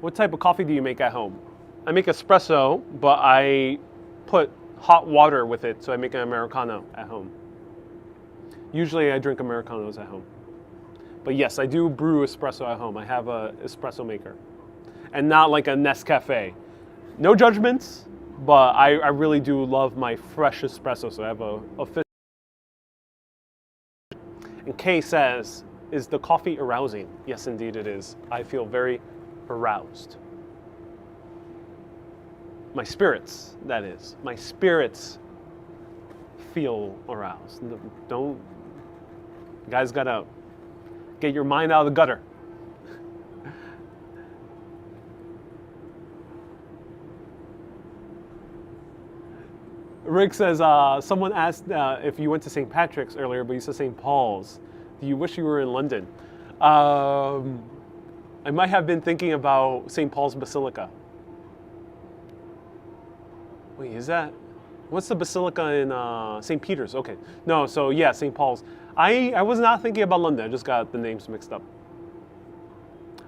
What type of coffee do you make at home? I make espresso, but I put hot water with it, so I make an Americano at home. Usually I drink Americanos at home. But yes, I do brew espresso at home. I have a espresso maker. And not like a Nescafe. No judgments, but I really do love my fresh espresso, so I have a fish. And Kay says, is the coffee arousing? Yes, indeed it is. I feel very aroused. My spirits, that is. My spirits feel aroused. Don't, you guys gotta get your mind out of the gutter. Rick says, someone asked if you went to St. Patrick's earlier, but you said St. Paul's. Do you wish you were in London? I might have been thinking about St. Paul's Basilica. Wait, is that? What's the basilica in St. Peter's? Okay. No, so yeah, St. Paul's. I was not thinking about London. I just got the names mixed up.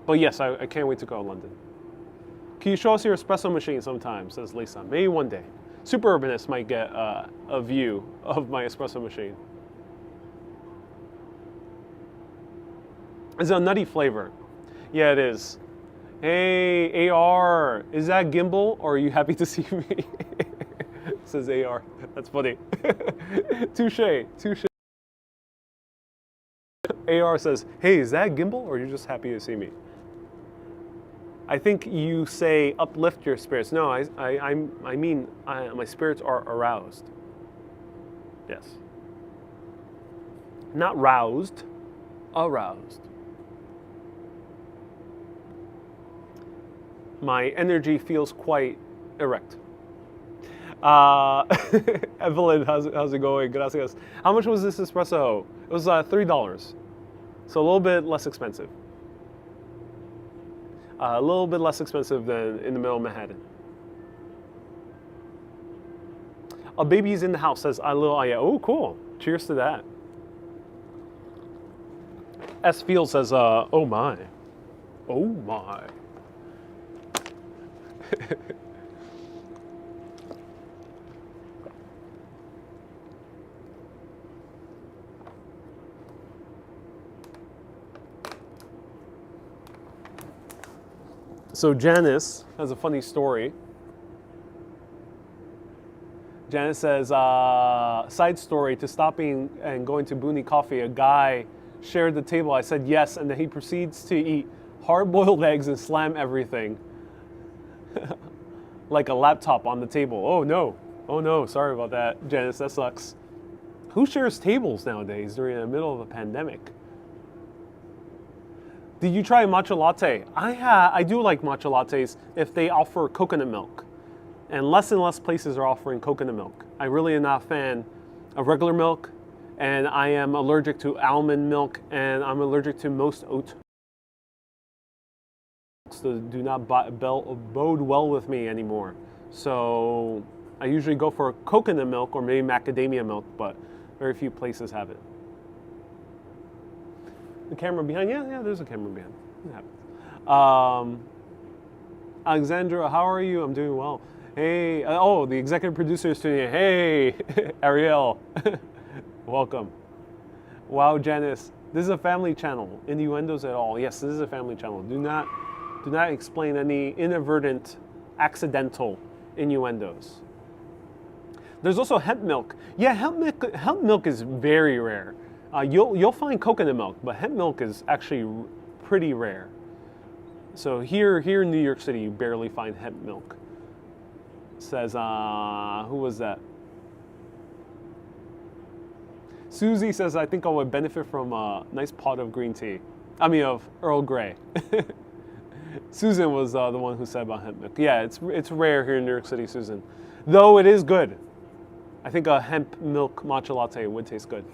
But yes, I can't wait to go to London. Can you show us your espresso machine sometime, says Lisa. Maybe one day. Super Urbanist might get a view of my espresso machine. It's a nutty flavor. Yeah, it is. Hey, AR, is that gimbal or are you happy to see me? Says AR. That's funny. Touche, touche. AR says, hey, is that gimbal or are you just happy to see me? I think you say uplift your spirits. No, I mean my spirits are aroused. Yes. Not roused, aroused. My energy feels quite erect. Evelyn, how's it going? Gracias. How much was this espresso? It was $3. So a little bit less expensive. A little bit less expensive than in the middle of Manhattan. A baby's in the house, says I little Aya. Oh, cool. Cheers to that. S Field says, oh my. Oh my. So Janice has a funny story. Janice says, side story, to stopping and going to Booney Coffee, a guy shared the table. I said yes, and then he proceeds to eat hard-boiled eggs and slam everything like a laptop on the table. Oh no, sorry about that, Janice, that sucks. Who shares tables nowadays during the middle of a pandemic? Did you try matcha latte? I do like matcha lattes if they offer coconut milk. And less places are offering coconut milk. I really am not a fan of regular milk, and I am allergic to almond milk, and I'm allergic to most oat. So do not bode well with me anymore. So I usually go for coconut milk or maybe macadamia milk, but very few places have it. The camera behind? Yeah, there's a camera behind. It happens. Alexandra, how are you? I'm doing well. Hey, the executive producer is tuning in. Hey, Ariel, welcome. Wow, Janice, this is a family channel. Innuendos at all? Yes, this is a family channel. Do not explain any inadvertent, accidental innuendos. There's also hemp milk. Yeah, hemp milk is very rare. You'll find coconut milk, but hemp milk is actually pretty rare. So here in New York City, you barely find hemp milk. Says, who was that? Susie says, I think I would benefit from a nice pot of green tea. I mean, of Earl Grey. Susan was the one who said about hemp milk. Yeah, it's rare here in New York City, Susan. Though it is good. I think a hemp milk matcha latte would taste good.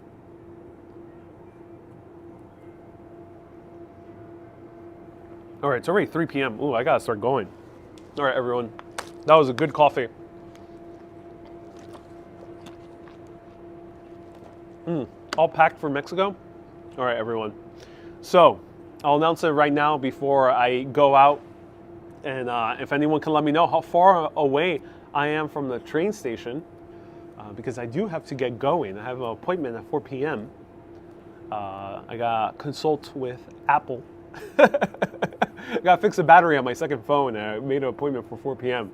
All right, it's already 3 p.m. Ooh, I gotta start going. All right, everyone. That was a good coffee. All packed for Mexico. All right, everyone. So I'll announce it right now before I go out. And if anyone can let me know how far away I am from the train station, because I do have to get going. I have an appointment at 4 p.m. I got to consult with Apple. I got to fix the battery on my second phone. I made an appointment for 4 p.m.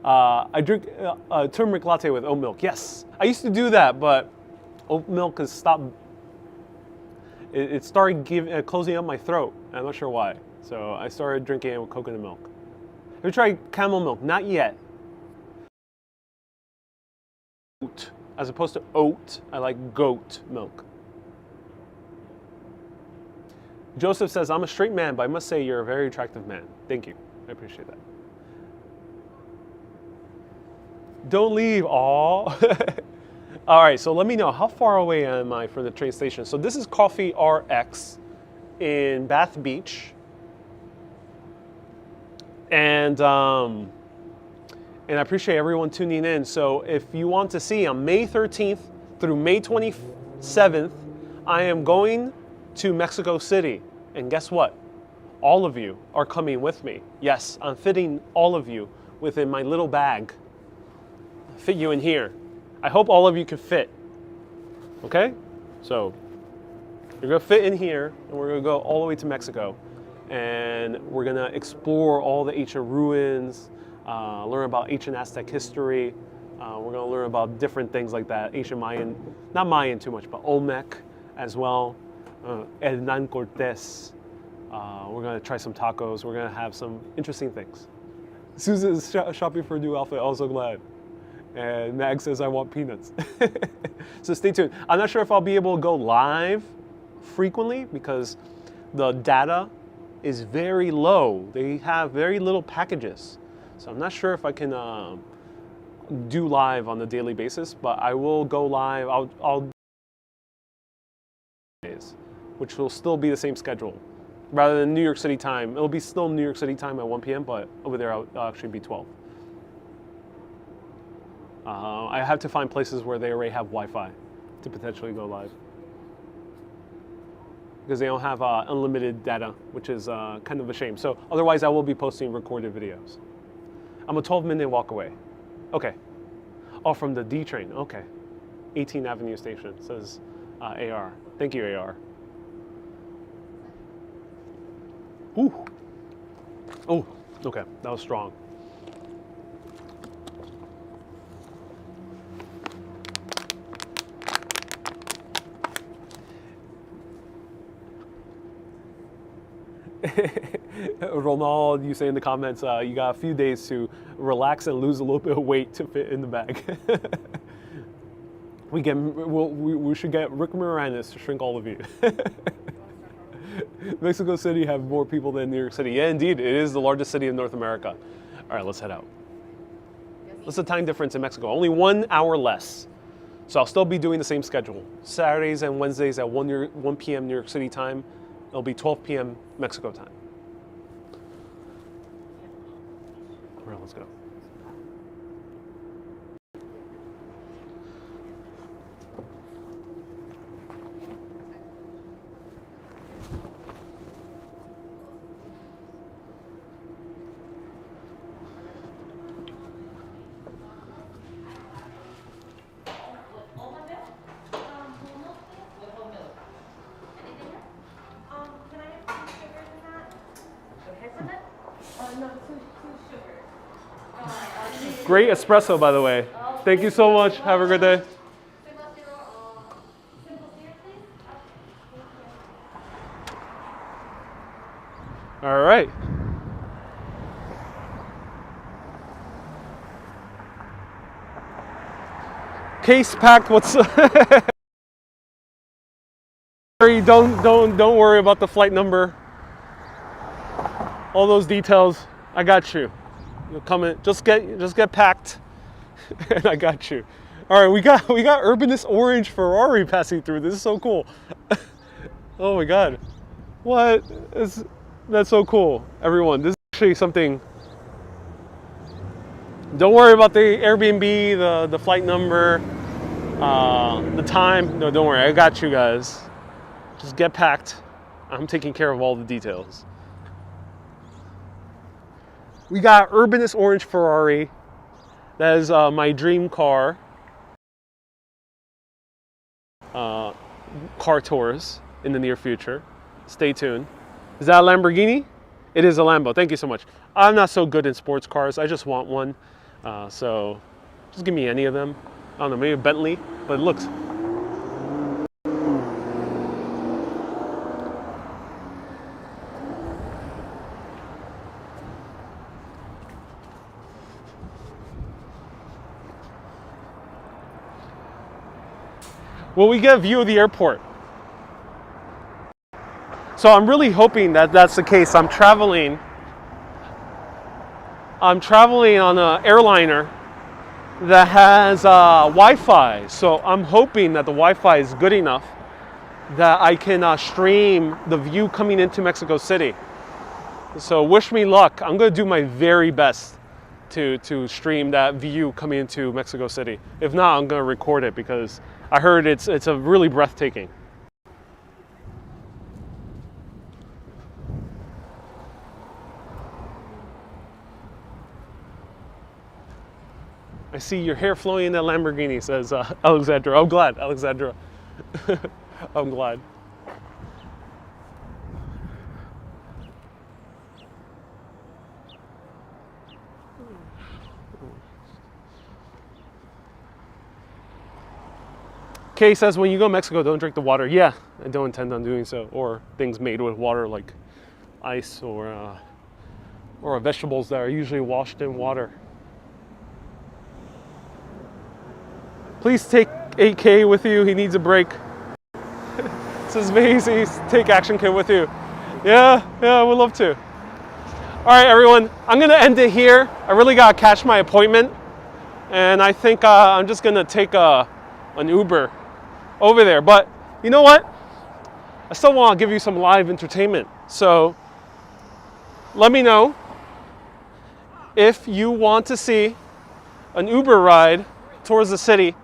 I drink a turmeric latte with oat milk. Yes, I used to do that, but oat milk has stopped. It started closing up my throat. I'm not sure why. So I started drinking it with coconut milk. Have you tried camel milk? Not yet. Oat. As opposed to oat, I like goat milk. Joseph says, I'm a straight man, but I must say you're a very attractive man. Thank you. I appreciate that. Don't leave. Aw. All right, so let me know, how far away am I from the train station? So this is Coffee RX in Bath Beach. And I appreciate everyone tuning in. So if you want to see, on May 13th through May 27th, I am going to Mexico City. And guess what? All of you are coming with me. Yes, I'm fitting all of you within my little bag. Fit you in here. I hope all of you can fit. Okay? So you're gonna fit in here, and we're gonna go all the way to Mexico. And we're gonna explore all the ancient ruins, learn about ancient Aztec history. We're gonna learn about different things like that. Ancient Mayan, not Mayan too much, but Olmec as well. Hernan Cortés. We're gonna try some tacos. We're gonna have some interesting things. Susan's shopping for a new outfit. I'm so glad. And Mag says, I want peanuts. So stay tuned. I'm not sure if I'll be able to go live frequently because the data is very low. They have very little packages. So I'm not sure if I can do live on a daily basis, but I will go live. I'll which will still be the same schedule. Rather than New York City time, it'll be still New York City time at 1 p.m., but over there I'll actually be 12. I have to find places where they already have Wi-Fi to potentially go live. Because they don't have unlimited data, which is kind of a shame. So otherwise I will be posting recorded videos. I'm a 12-minute walk away. Okay. Oh, from the D train, okay. 18th Avenue Station, says AR. Thank you, AR. Ooh. Oh, okay, that was strong. Ronald, you say in the comments, you got a few days to relax and lose a little bit of weight to fit in the bag. we should get Rick Moranis to shrink all of you. Mexico City have more people than New York City. Yeah, indeed, it is the largest city in North America. All right, let's head out. What's the time difference in Mexico? Only 1 hour less. So I'll still be doing the same schedule. Saturdays and Wednesdays at 1 p.m. New York City time. It'll be 12 p.m. Mexico time. All right, let's go. Great espresso, by the way. Thank you so much. Have a good day. All right. Case packed. What's don't worry about the flight number. All those details, I got you. You'll come in. Just get packed, and I got you. All right, we got Urbanist Orange Ferrari passing through. This is so cool. Oh my God, that's so cool, everyone. This is actually something. Don't worry about the Airbnb, the flight number, the time. No, don't worry. I got you guys. Just get packed. I'm taking care of all the details. We got Urbanist Orange Ferrari. That is my dream car. Car tours in the near future. Stay tuned. Is that a Lamborghini? It is a Lambo. Thank you so much. I'm not so good in sports cars. I just want one. So just give me any of them. I don't know, maybe a Bentley, but it looks. Will we get a view of the airport? So I'm really hoping that that's the case. I'm traveling on an airliner that has Wi-Fi. So I'm hoping that the Wi-Fi is good enough that I can stream the view coming into Mexico City. So wish me luck. I'm going to do my very best to stream that view coming into Mexico City. If not, I'm going to record it because I heard it's a really breathtaking. I see your hair flowing in that Lamborghini, says Alexandra. I'm glad, Alexandra. I'm glad. Kay says, when you go to Mexico, don't drink the water. Yeah, I don't intend on doing so. Or things made with water like ice or vegetables that are usually washed in water. Please take 8K with you. He needs a break. Says Macy's, take Action Kit with you. Yeah, I would love to. All right, everyone, I'm gonna end it here. I really gotta catch my appointment. And I think I'm just gonna take an Uber over there. But you know what? I still wanna give you some live entertainment. So let me know if you want to see an Uber ride towards the city.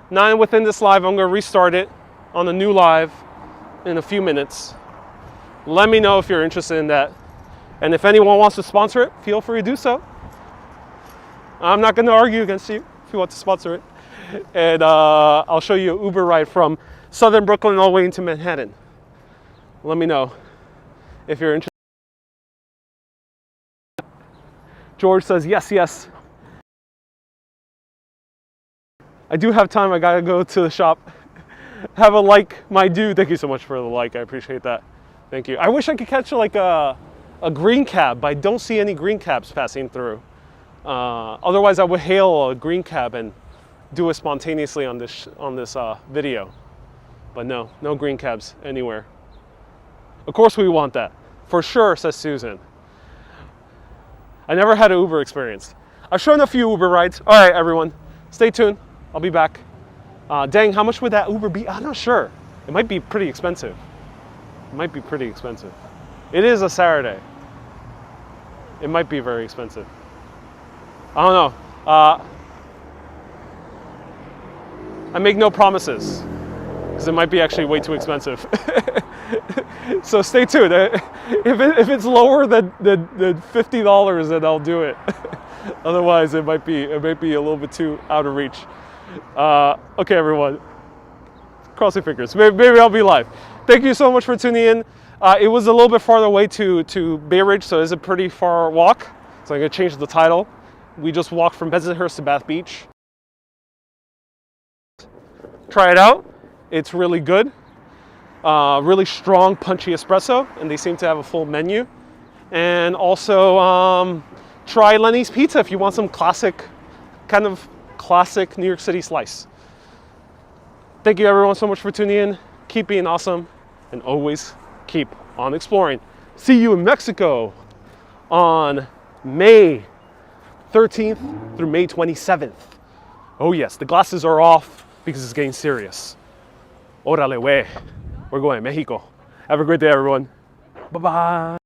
Not within this live, I'm gonna restart it on a new live in a few minutes. Let me know if you're interested in that. And if anyone wants to sponsor it, feel free to do so. I'm not gonna argue against you if you want to sponsor it. And I'll show you an Uber ride from southern Brooklyn all the way into Manhattan. Let me know if you're interested. George says, yes. I do have time, I gotta go to the shop. Have a like, my dude. Thank you so much for the like, I appreciate that. Thank you. I wish I could catch like a green cab, but I don't see any green cabs passing through. Otherwise I would hail a green cab and do it spontaneously on this video. But no green cabs anywhere. Of course we want that. For sure, says Susan. I never had an Uber experience. I've shown a few Uber rides. All right, everyone, stay tuned. I'll be back. Dang, how much would that Uber be? I'm not sure. It might be pretty expensive. It is a Saturday. It might be very expensive. I don't know. I make no promises because it might be actually way too expensive. So stay tuned. If it's lower than $50, then I'll do it. Otherwise, it might be a little bit too out of reach. Okay, everyone. Cross your fingers. Maybe I'll be live. Thank you so much for tuning in. It was a little bit farther away to Bay Ridge, so it's a pretty far walk. So I'm gonna change the title We just walked from Bensonhurst to Bath Beach. Try it out. It's really good. Really strong, punchy espresso, and they seem to have a full menu. And also try Lenny's Pizza if you want some classic New York City slice. Thank you everyone so much for tuning in. Keep being awesome, and always keep on exploring. See you in Mexico on May 13th through May 27th. Oh yes, the glasses are off because it's getting serious. Órale, wey. We're going to Mexico. Have a great day, everyone. Bye-bye.